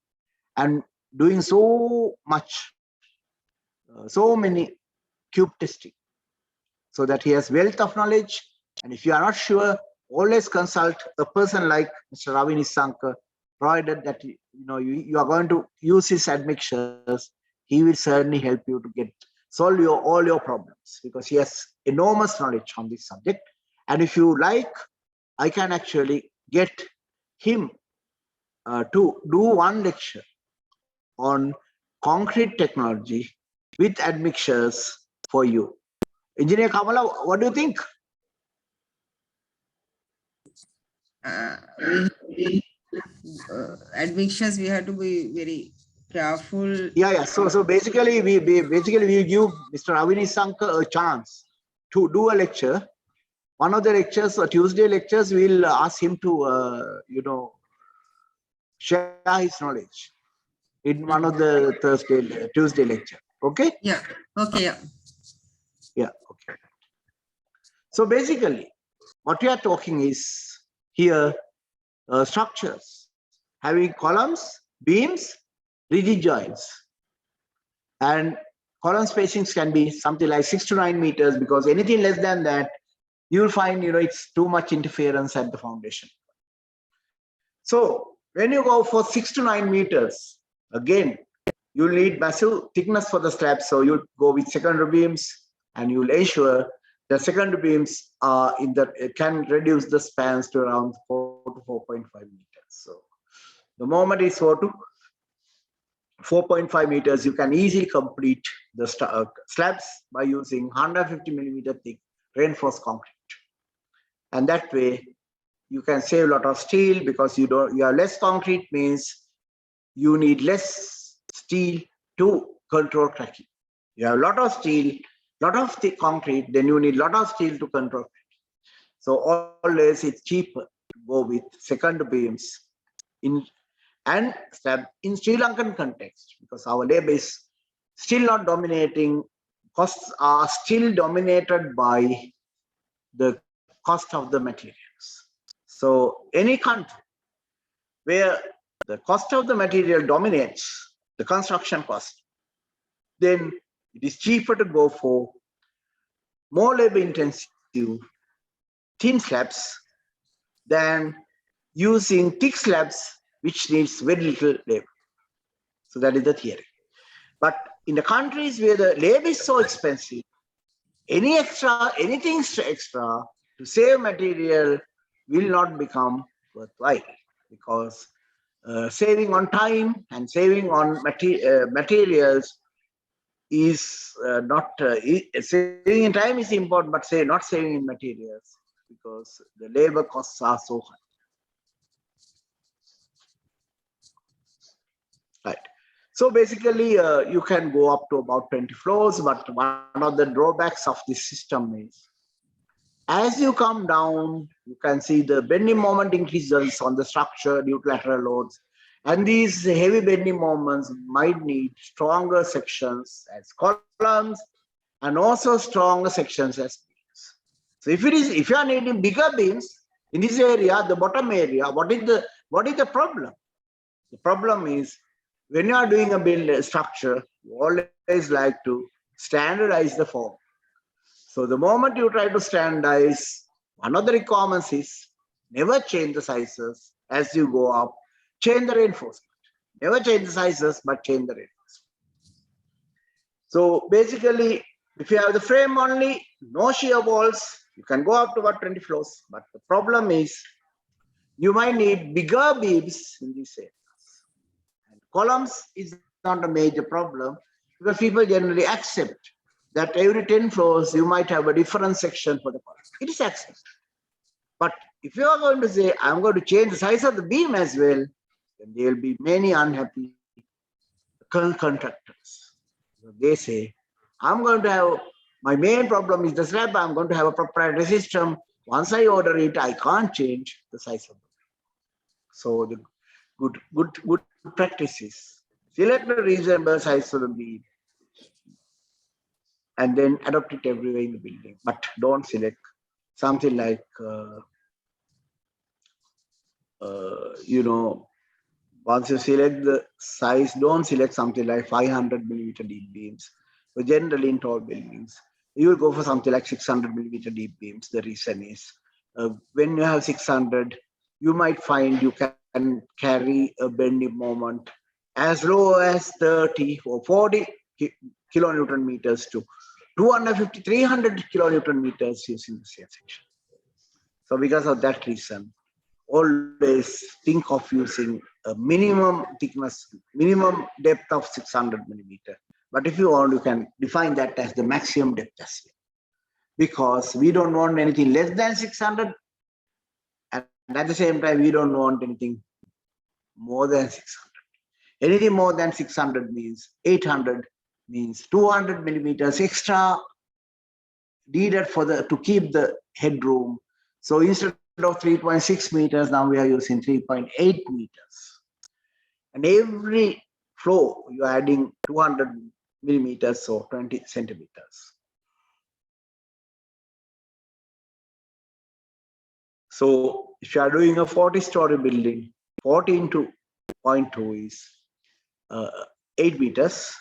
and doing so much, so many cube testing, so that he has wealth of knowledge. And if you are not sure, always consult a person like Mr. Ravi Nissanka, provided that you are going to use his admixtures. He will certainly help you to solve all your problems, because he has enormous knowledge on this subject. And if you like, I can actually get him to do one lecture on concrete technology with admixtures for you. Engineer Kamala, what do you think? Admixtures, we have to be very careful. Yeah. So basically, we give Mr. Ravi Nissanka a chance to do a lecture. One of the lectures, or Tuesday lectures, we'll ask him to, share his knowledge in one of the Tuesday lecture. Okay? Yeah. Okay. Yeah. Yeah. Okay. So basically, what we are talking is here structures having columns, beams, rigid joints, and column spacings can be something like 6 to 9 meters, because anything less than that, you'll find it's too much interference at the foundation. So when you go for 6 to 9 meters, again, you'll need massive thickness for the slab. So you'll go with secondary beams, and you'll ensure the secondary beams are can reduce the spans to around 4 to 4.5 meters. So the moment it's 4 to 4.5 meters, you can easily complete the slabs by using 150 millimeter thick reinforced concrete. And that way you can save a lot of steel, because you have less concrete, means you need less steel to control cracking. You have a lot of steel, lot of thick concrete, then you need a lot of steel to control cracking. So always it's cheaper to go with second beams and slab in Sri Lankan context, because our labor is still not dominating. Costs are still dominated by the cost of the materials. So any country where the cost of the material dominates the construction cost, then it is cheaper to go for more labor intensive thin slabs than using thick slabs, which needs very little labor. So that is the theory. But in the countries where the labor is so expensive, anything extra to save material will not become worthwhile, because saving on time and saving on materials is not saving in time is important, but not saving in materials, because the labor costs are so high. Right. So basically, you can go up to about 20 floors, but one of the drawbacks of this system is, as you come down, you can see the bending moment increases on the structure due to lateral loads. And these heavy bending moments might need stronger sections as columns, and also stronger sections as beams. So if you are needing bigger beams in this area, the bottom area, what is the problem? The problem is, when you are doing a build structure, you always like to standardize the form. So the moment you try to standardize, one of the requirements is never change the sizes as you go up, change the reinforcement. Never change the sizes, but change the reinforcement. So basically, if you have the frame only, no shear walls, you can go up to about 20 floors. But the problem is, you might need bigger beams in these areas. And columns is not a major problem, because people generally accept that every 10 floors, you might have a different section for the column. It is accepted. But if you are going to say, I'm going to change the size of the beam as well, then there will be many unhappy contractors. So they say, I'm going to have, my main problem is the slab, I'm going to have a proprietary system. Once I order it, I can't change the size of the beam. So the good practice is, select a reasonable size for the beam and then adopt it everywhere in the building. But don't select something like, once you select the size, don't select something like 500 millimeter deep beams. So generally in tall buildings, you will go for something like 600 millimeter deep beams. The reason is, when you have 600, you might find you can carry a bending moment as low as 30 or 40 kilonewton meters to 250, 300 kilonewton meters using the same section. So because of that reason, always think of using a minimum thickness, minimum depth of 600 millimeter. But if you want, you can define that as the maximum depth as well, because we don't want anything less than 600, and at the same time, we don't want anything more than 600. Anything more than 600 means 800, means 200 millimeters extra needed to keep the headroom. So instead of 3.6 meters, now we are using 3.8 meters. And every floor, you're adding 200 millimeters or 20 centimeters. So if you are doing a 40-story building, 40 into 0.2 is 8 meters,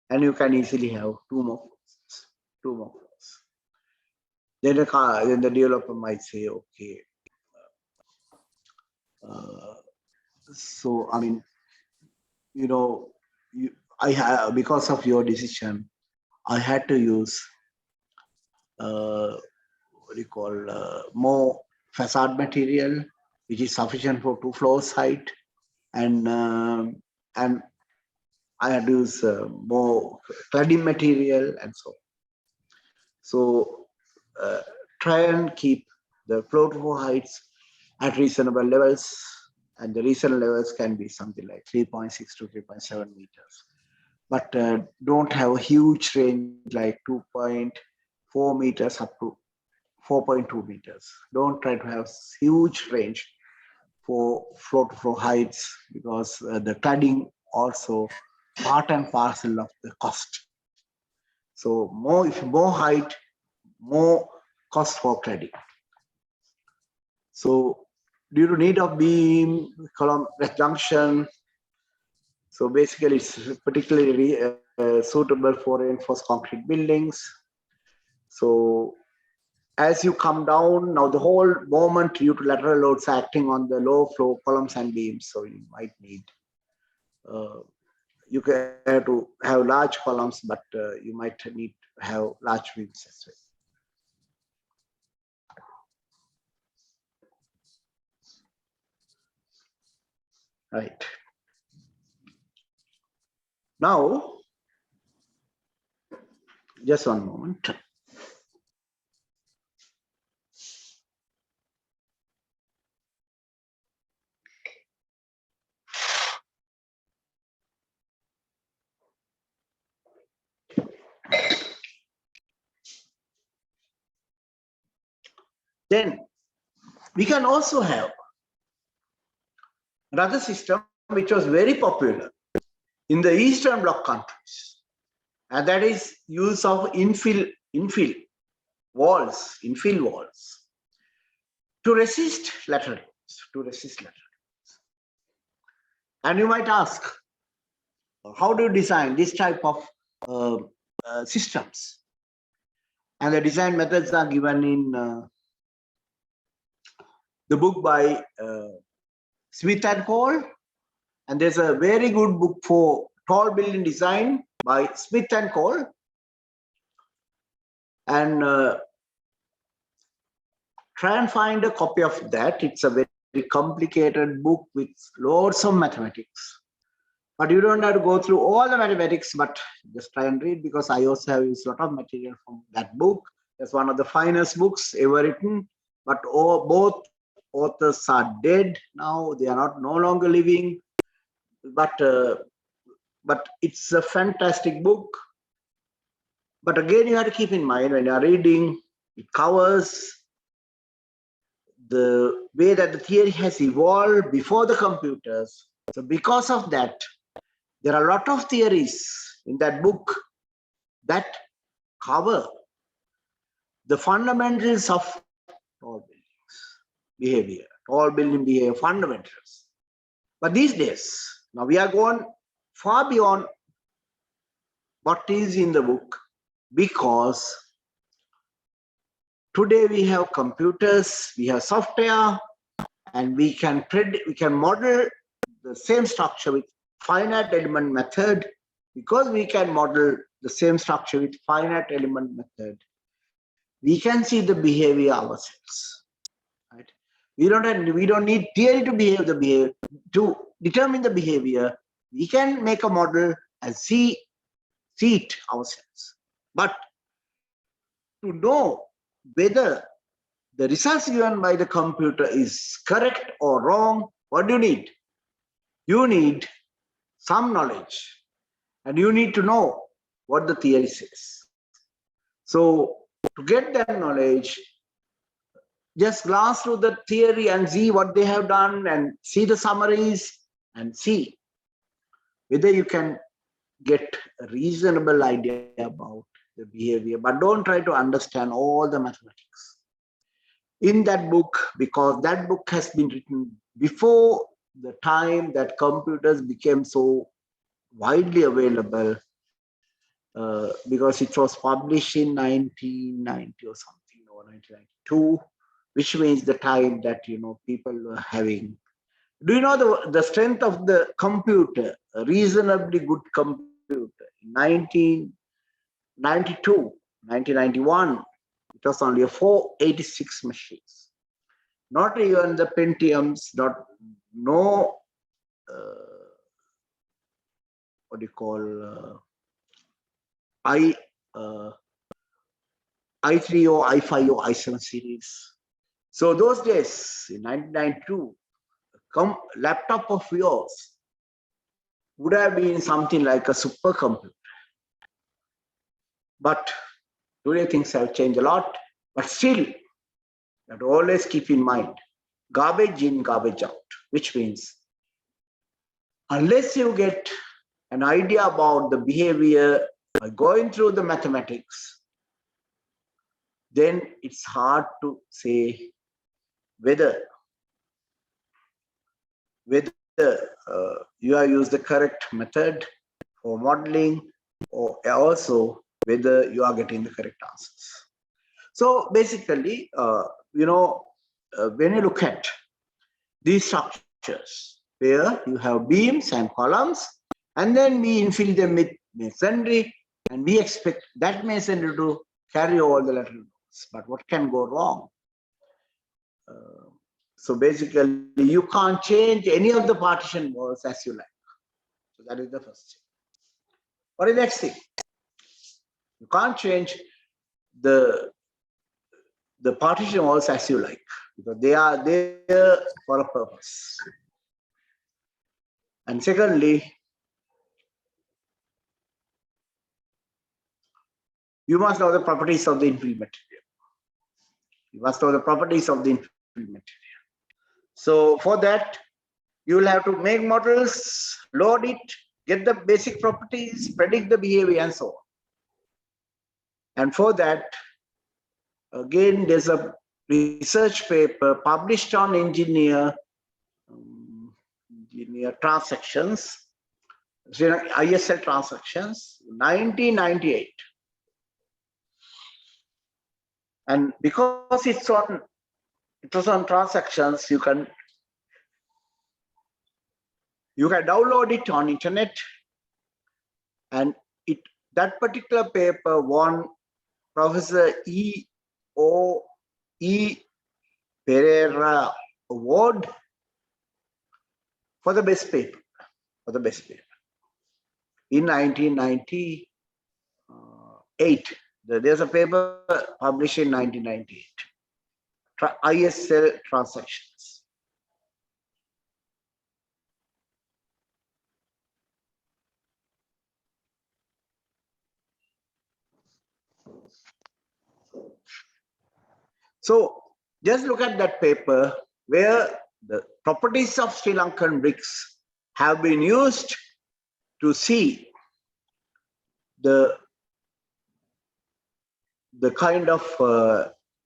and you can easily have two more floors. Then the developer might say, okay, so I mean, you know, I have, because of your decision, I had to use what do you call more facade material, which is sufficient for 2 floors height, and I had to use more cladding material and so on. So try and keep the floor to floor heights at reasonable levels, and the reasonable levels can be something like 3.6 to 3.7 meters. But don't have a huge range like 2.4 meters up to 4.2 meters. Don't try to have huge range for floor to floor heights, because the cladding also part and parcel of the cost. So if more height, more cost for cladding. So due to need of beam, column, junction, so basically it's particularly suitable for reinforced concrete buildings. So as you come down, now the whole moment due to lateral loads acting on the low floor columns and beams, so you might need, you can have to have large columns, but you might need to have large beams as well. Right. Now, just one moment. Then we can also have another system which was very popular in the Eastern Bloc countries, and that is use of infill walls to resist lateral loads, And you might ask, how do you design this type of systems? And the design methods are given in the book by Smith and Cole, and there's a very good book for tall building design by Smith and Cole. And try and find a copy of that. It's a very complicated book with lots of mathematics. But you don't have to go through all the mathematics, but just try and read, because I also have used a lot of material from that book. It's one of the finest books ever written, but both authors are dead now. They are no longer living, but it's a fantastic book. But again, you have to keep in mind when you are reading, it covers the way that the theory has evolved before the computers. So because of that, there are a lot of theories in that book that cover the fundamentals of tall building behavior fundamentals. But these days, now we are going far beyond what is in the book, because today we have computers, we have software, and we can model the same structure with finite element method. Because we can model the same structure with finite element method, we can see the behavior ourselves. Right? We don't need theory to determine the behavior. We can make a model and see it ourselves. But to know whether the results given by the computer is correct or wrong, what do you need? You need some knowledge, and you need to know what the theory says. So to get that knowledge, just glance through the theory and see what they have done and see the summaries and see whether you can get a reasonable idea about the behavior, but don't try to understand all the mathematics in that book, because that book has been written before the time that computers became so widely available, because it was published in 1990 or something, or 1992, which means the time that people were having. Do you know the strength of the computer, a reasonably good computer in 1992, 1991? It was only a 486 machines. Not even the Pentiums, no what do you call i3 or i5 or i7 series. So those days in 1992, laptop of yours would have been something like a supercomputer. But today things have changed a lot. But still, you have to always keep in mind, garbage in, garbage out, which means unless you get an idea about the behavior by going through the mathematics, then it's hard to say whether you have used the correct method for modeling, or also whether you are getting the correct answers. So basically, when you look at these structures where you have beams and columns, and then we infill them with masonry, and we expect that masonry to carry all the lateral loads. But what can go wrong? So basically, you can't change any of the partition walls as you like. So that is the first thing. What is the next thing? You can't change the partition walls as you like, because they are there for a purpose. And secondly, you must know the properties of the infill material. You must know the properties of the infill material. So for that, you will have to make models, load it, get the basic properties, predict the behavior, and so on. And for that, again, there's a research paper published on engineer transactions, ISL transactions, 1998. And because it was on transactions, you can download it on internet, and that particular paper won Professor E. Pereira Award for the best paper. In 1998, there's a paper published in 1998, ISL transactions. So just look at that paper where the properties of Sri Lankan bricks have been used to see the kind of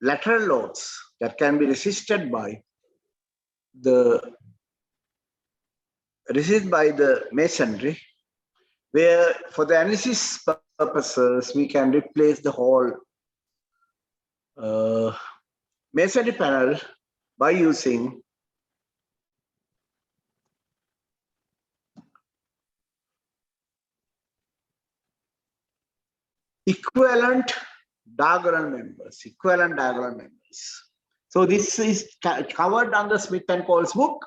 lateral loads that can be resisted by the masonry, where for the analysis purposes we can replace the whole masonry panel by using equivalent diagonal members. So this is covered under Smith and Cole's book,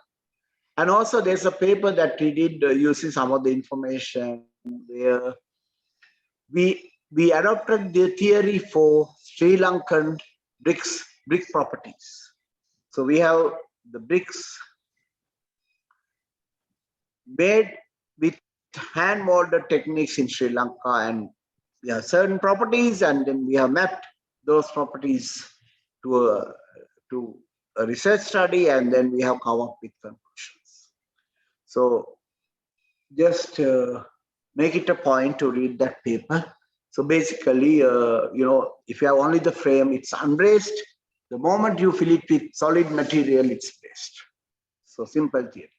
and also there's a paper that we did using some of the information where we adopted the theory for Sri Lankan brick properties. So we have the bricks made with hand molded techniques in Sri Lanka and we have certain properties, and then we have mapped those properties to a research study, and then we have come up with conclusions. So just make it a point to read that paper. So basically, if you have only the frame, it's unbraced. The moment you fill it with solid material, it's braced. So simple theory.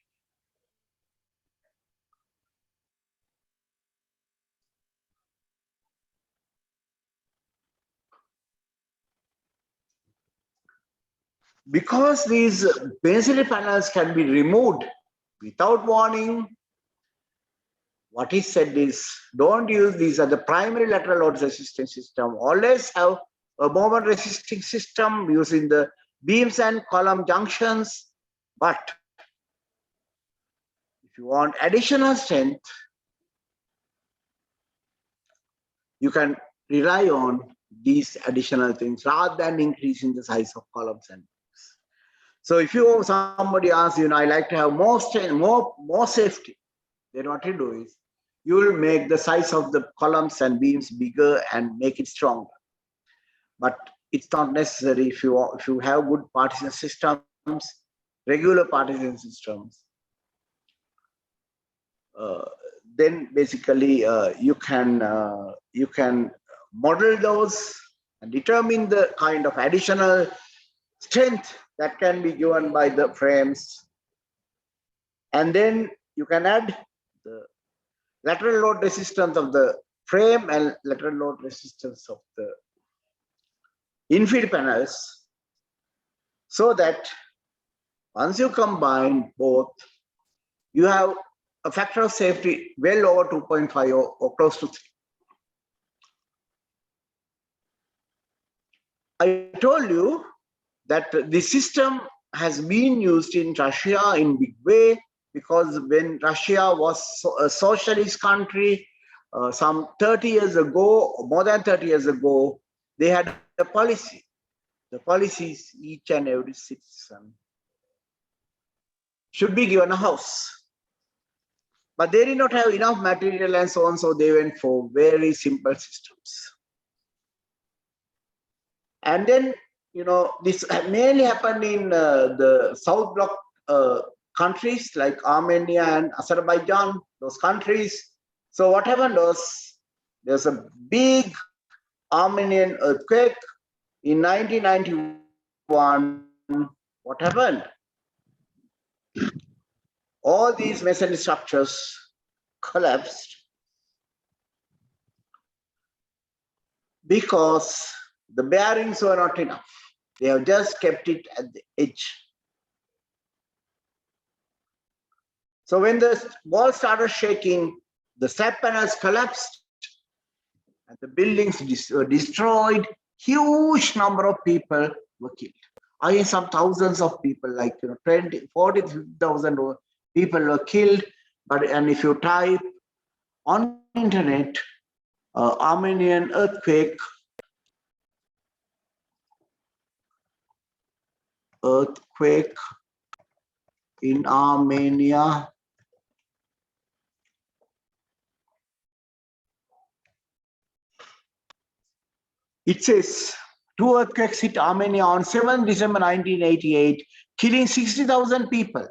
Because these masonry panels can be removed without warning, what is said is, don't use these as the primary lateral load resistance system. Always have a moment resisting system using the beams and column junctions. But if you want additional strength, you can rely on these additional things rather than increasing the size of columns and beams. So if you somebody asks, I like to have more strength, more safety, then what you do is you will make the size of the columns and beams bigger and make it stronger. But it's not necessary if you have good partition systems, regular partition systems. Then basically you can model those and determine the kind of additional strength that can be given by the frames, and then you can add the lateral load resistance of the frame and lateral load resistance of the infield panels, so that once you combine both, you have a factor of safety well over 2.5 or close to 3. I told you that the system has been used in Russia in big way, because when Russia was a socialist country, some 30 years ago, or more than 30 years ago, they had a policy. The policy is each and every citizen should be given a house. But they did not have enough material and so on, so they went for very simple systems. And then, this mainly happened in the South Bloc countries like Armenia and Azerbaijan, those countries. So what happened was, there's a big Armenian earthquake in 1991. What happened? All these masonry structures collapsed because the bearings were not enough. They have just kept it at the edge. So when the wall started shaking, the slab panels collapsed and the buildings were destroyed. Huge number of people were killed. I have some thousands of people, like 20, 40, 50,000 people were killed. And if you type on internet, Armenian earthquake in Armenia, it says 2 earthquakes hit Armenia on 7 December 1988, killing 60,000 people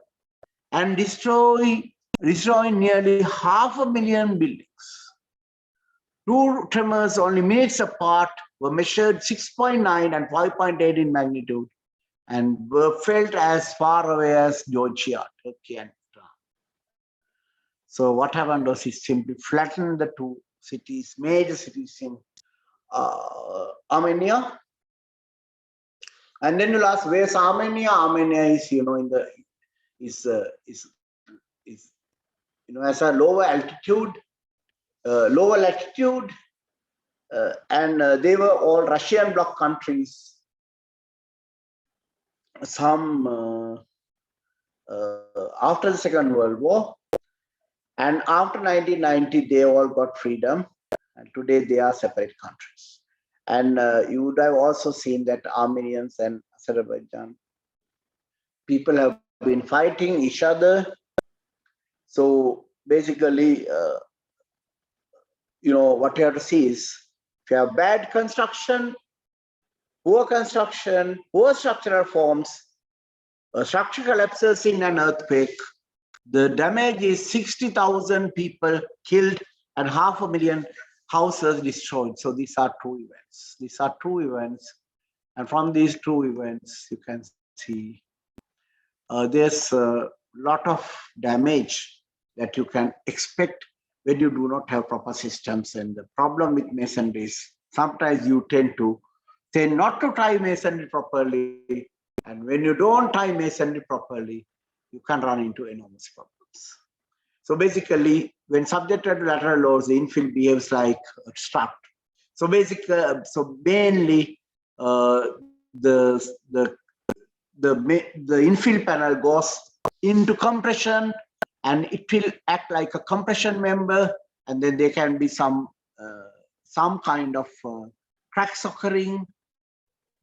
and destroying nearly 500,000 buildings. 2 tremors only minutes apart were measured 6.9 and 5.8 in magnitude and were felt as far away as Georgia, Turkey, and Iran. So what happened was, it simply flattened the 2 cities, major cities in Armenia. And then you'll ask, where's Armenia? Armenia is, as a lower altitude, lower latitude, and they were all Russian bloc countries. Some after the Second World War, and after 1990, they all got freedom, and today they are separate countries. And you would have also seen that Armenians and Azerbaijan people have been fighting each other. So basically, what you have to see is, If you have bad construction, poor structural forms, a structure collapses in an earthquake, the damage is 60,000 people killed and 500,000 houses destroyed. So these are true events. These are true events. And from these true events, you can see there's a lot of damage that you can expect when you do not have proper systems. And the problem with masonry is sometimes you tend not to tie masonry properly. And when you don't tie masonry properly, you can run into enormous problems. So basically, when subjected to lateral loads, the infill behaves like a strut. So basically, mainly the infill panel goes into compression, and it will act like a compression member, and then there can be some kind of cracks occurring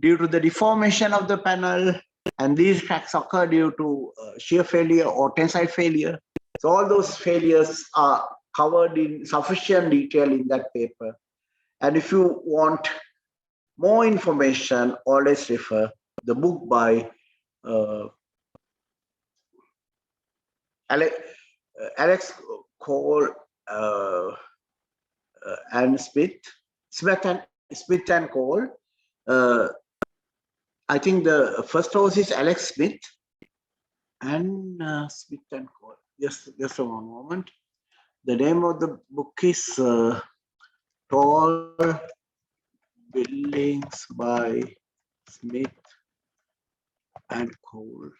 due to the deformation of the panel, and these cracks occur due to shear failure or tensile failure. So all those failures are covered in sufficient detail in that paper. And if you want more information, always refer the book by Alex Cole and Smith and Cole. I think the first house is Alex Smith and Smith and Cole. Just a moment. The name of the book is Tall Buildings by Smith and Cole.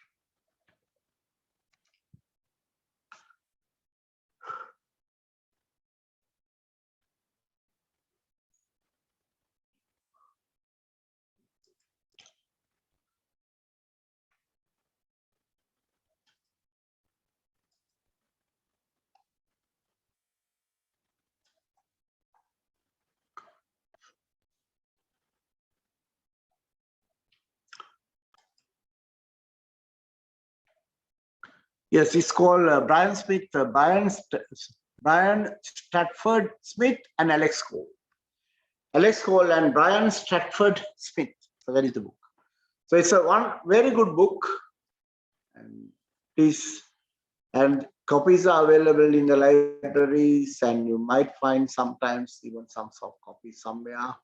Yes, it's called Brian Stratford Smith and Alex Cole. Alex Cole and Brian Stratford Smith. So that is the book. So it's one very good book, and copies are available in the libraries, and you might find sometimes even some soft copies somewhere.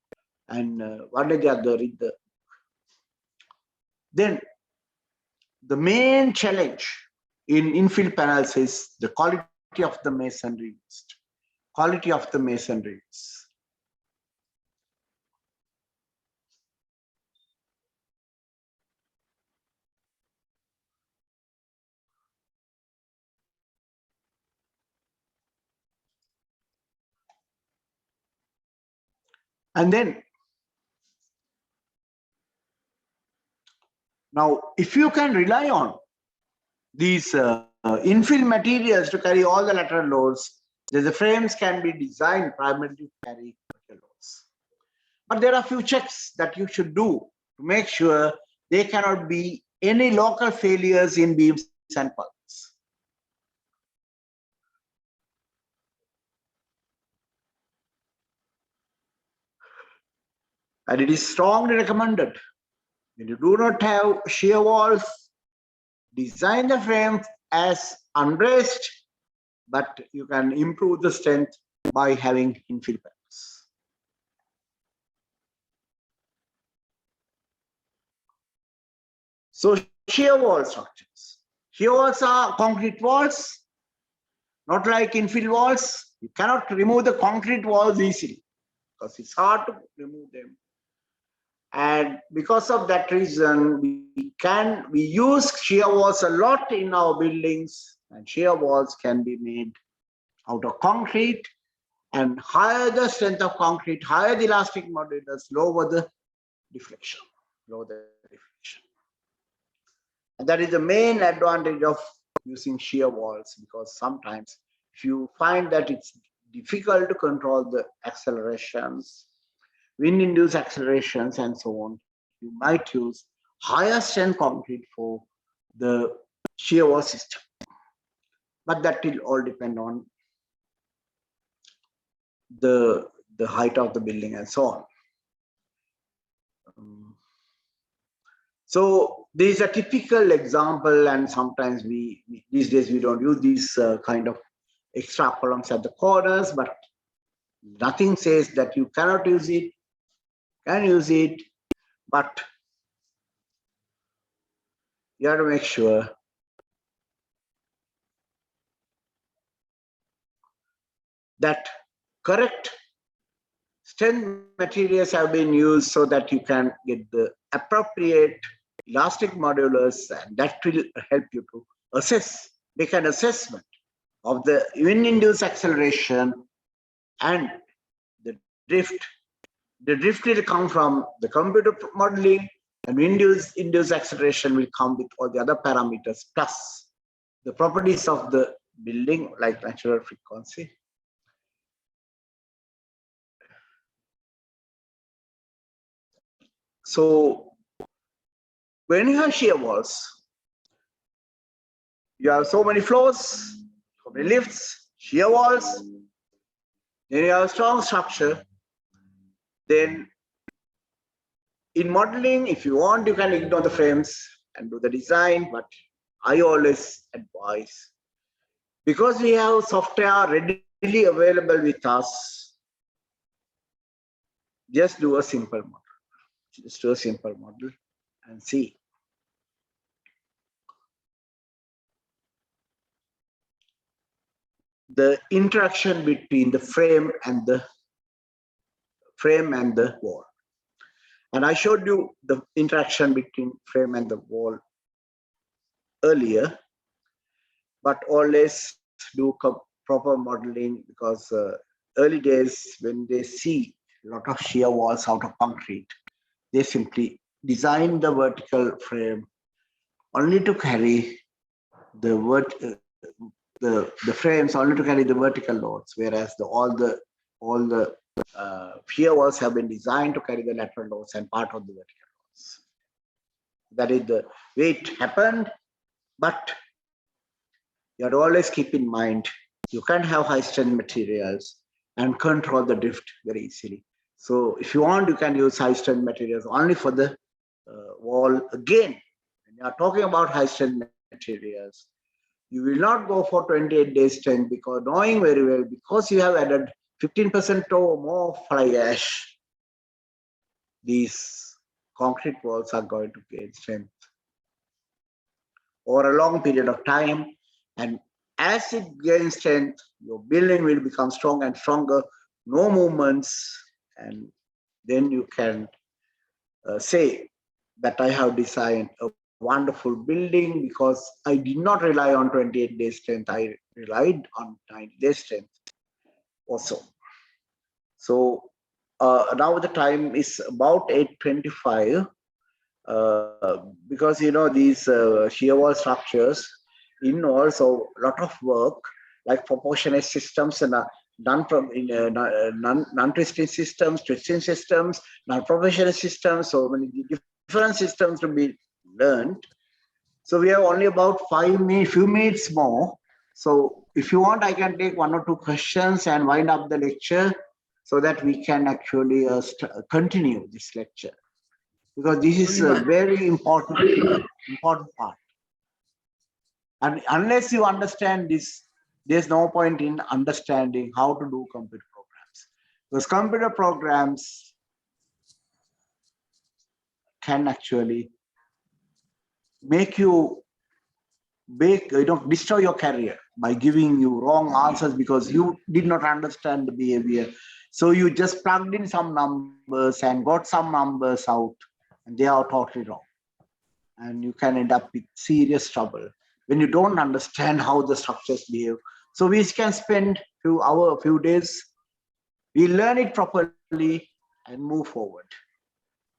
And one day the other, read the. Then the main challenge in infill panels is the quality of the masonry used. Quality of the masonry used. And then, now, if you can rely on these infill materials to carry all the lateral loads, the frames can be designed primarily to carry vertical loads. But there are a few checks that you should do to make sure there cannot be any local failures in beams and columns. And it is strongly recommended, when you do not have shear walls, design the frame as unbraced, but you can improve the strength by having infill panels. So shear wall structures. Shear walls are concrete walls, not like infill walls. You cannot remove the concrete walls easily because it's hard to remove them. And because of that reason, we use shear walls a lot in our buildings, and shear walls can be made out of concrete, and higher the strength of concrete, higher the elastic modulus, lower the deflection. And that is the main advantage of using shear walls, because sometimes if you find that it's difficult to control the accelerations, wind-induced accelerations and so on, you might use higher strength concrete for the shear wall system. But that will all depend on the the height of the building and so on. So this is a typical example, and sometimes these days we don't use these kind of extra columns at the corners, but nothing says that you cannot use it, can use it, but you have to make sure that correct strength materials have been used so that you can get the appropriate elastic modulus, and that will help you to assess, make an assessment of the wind-induced acceleration and the drift. The drift will come from the computer modeling, and wind-induced acceleration will come with all the other parameters plus the properties of the building like natural frequency. So when you have shear walls, you have so many floors, so many lifts, shear walls, then you have a strong structure. Then in modeling, if you want, you can ignore the frames and do the design, but I always advise, because we have software readily available with us, just do a simple model. Just do a simple model and see. The interaction between the frame and the wall. And I showed you the interaction between frame and the wall earlier, but always do proper modeling, because early days when they see a lot of shear walls out of concrete, they simply design the vertical frame only to carry the frames only to carry the vertical loads, whereas all the shear walls have been designed to carry the lateral loads and part of the vertical loads. That is the way it happened, but you have to always keep in mind you can't have high strength materials and control the drift very easily. So if you want, you can use high strength materials only for the wall. Again, when you are talking about high strength materials, you will not go for 28 days strength, because knowing very well, because you have added 15% or more fly ash, these concrete walls are going to gain strength over a long period of time. And as it gains strength, your building will become strong and stronger, no movements, and then you can say that I have designed a wonderful building because I did not rely on 28 days strength, I relied on 90 days strength also. So now the time is about 8:25, because you know these shear wall structures in also a lot of work like proportionate systems and done from non-twisting systems, twisting systems, non-proportionate systems, so many different systems to be learned. So we have only about few minutes more. So if you want, I can take 1 or 2 questions and wind up the lecture so that we can actually continue this lecture, because this is a very important part. And unless you understand this, there's no point in understanding how to do computer programs. Because computer programs can actually make you destroy your career by giving you wrong answers because you did not understand the behavior. So you just plugged in some numbers and got some numbers out, and they are totally wrong. And you can end up with serious trouble when you don't understand how the structures behave. So we can spend few days, we learn it properly and move forward.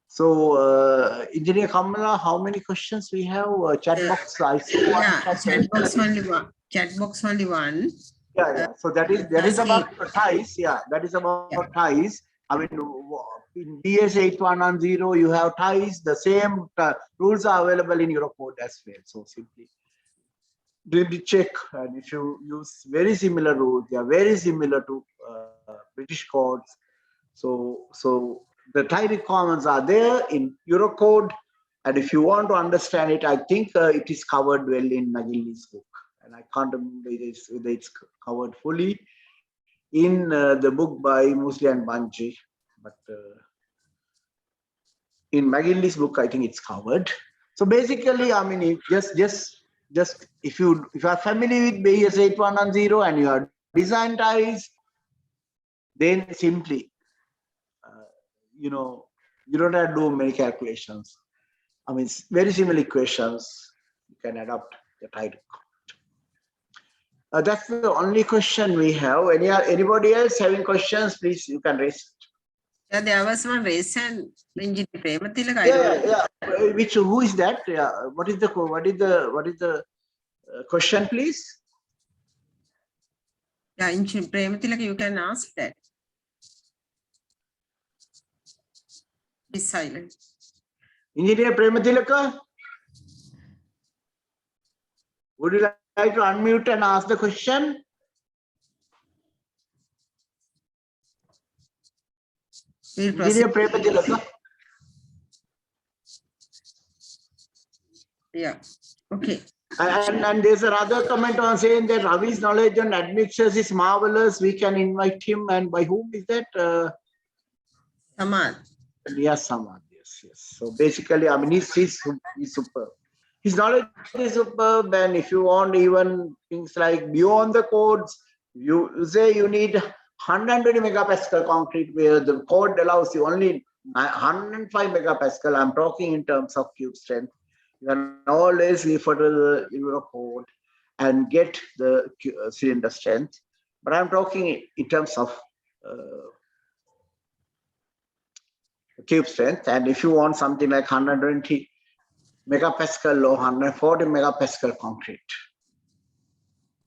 So, Engineer Kamala, how many questions we have? Chat box, I see one. Yeah, chat box only one. Chat box only one. Yeah. So that is about ties. Yeah, that is about ties. I mean, in BS 8110, you have ties. The same rules are available in Eurocode as well. So simply do the check, and if you use very similar rules, they are very similar to British codes. So the tie requirements are there in Eurocode. And if you want to understand it, I think it is covered well in McGinley's book. And I can't remember whether it's covered fully in the book by Mosley and Banji. But in McGinley's book, I think it's covered. So basically, I mean, just if you are familiar with Bayes 8110 and you have design ties, then simply, you don't have to do many calculations. I mean, very similar equations, you can adopt the tie requirement. That's the only question we have. Anybody else having questions, please, you can raise it. Yeah, there was one raise hand. Engineer Premathilaka. Yeah. Who is that? Yeah. What is the question, please? Yeah, Engineer Premathilaka, you can ask that. Be silent. Engineer Premathilaka, would you like to unmute and ask the question? We'll proceed. Engineer Premathilaka. Yeah. Okay. And there's another comment on saying that Ravi's knowledge on admixtures is marvelous. We can invite him. And by whom is that? Samad. Yes, Samad. Yes. So basically, I mean, he's superb. His knowledge is superb. And if you want even things like beyond the codes, you say you need 120 megapascal concrete where the code allows you only 105 megapascal. I'm talking in terms of cube strength. You can always refer to the Eurocode and get the cylinder strength. But I'm talking in terms of cube strength. And if you want something like 120 megapascal or 140 megapascal concrete,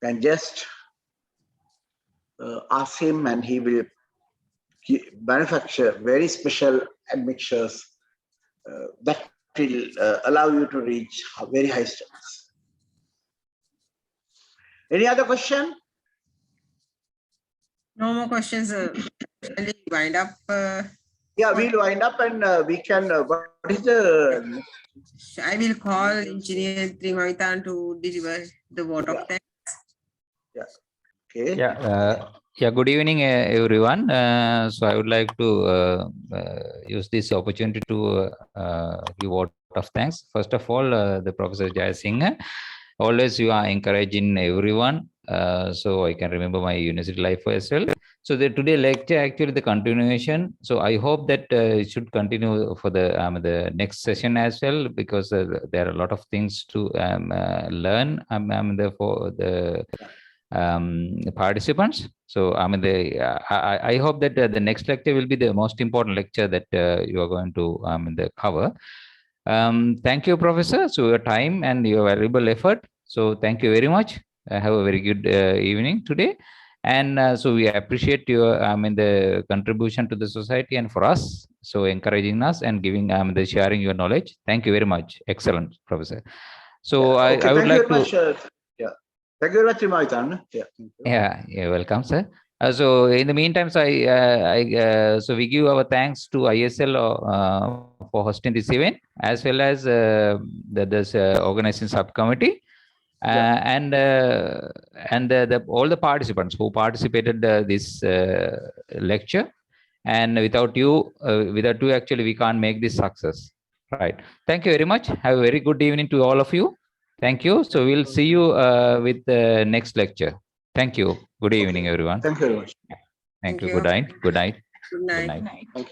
then just ask him and he will manufacture very special admixtures that will allow you to reach very high strengths. Any other question? No more questions. Shall we wind up? Yeah, we'll wind up and we can. What is the? I will call Engineer Trimavitan to deliver the vote of thanks. Yeah. Okay. Yeah. Good evening, everyone. So I would like to use this opportunity to give vote of thanks. First of all, the Professor Jai Singh. Always you are encouraging everyone. So I can remember my university life as well. So the today lecture actually the continuation. So I hope that it should continue for the next session as well, because there are a lot of things to learn. For the participants. So I hope that the next lecture will be the most important lecture that you are going to cover. Thank you, Professor, so your time and your valuable effort. So thank you very much. Have a very good evening today. And so we appreciate your the contribution to the society and for us. So encouraging us and giving the sharing your knowledge. Thank you very much. Excellent, Professor. So yeah, okay, I would like to. Thank you very much, Maitan. Yeah, welcome, sir. So in the meantime, so so we give our thanks to ISL for hosting this event, as well as this organizing subcommittee, and all the participants who participated this lecture. And without you, actually, we can't make this success. Right. Thank you very much. Have a very good evening to all of you. Thank you. So we'll see you with the next lecture. Thank you. Good evening, everyone. Thank you very much. Thank you. Good night. Good night. Good night. Good night. Thank you.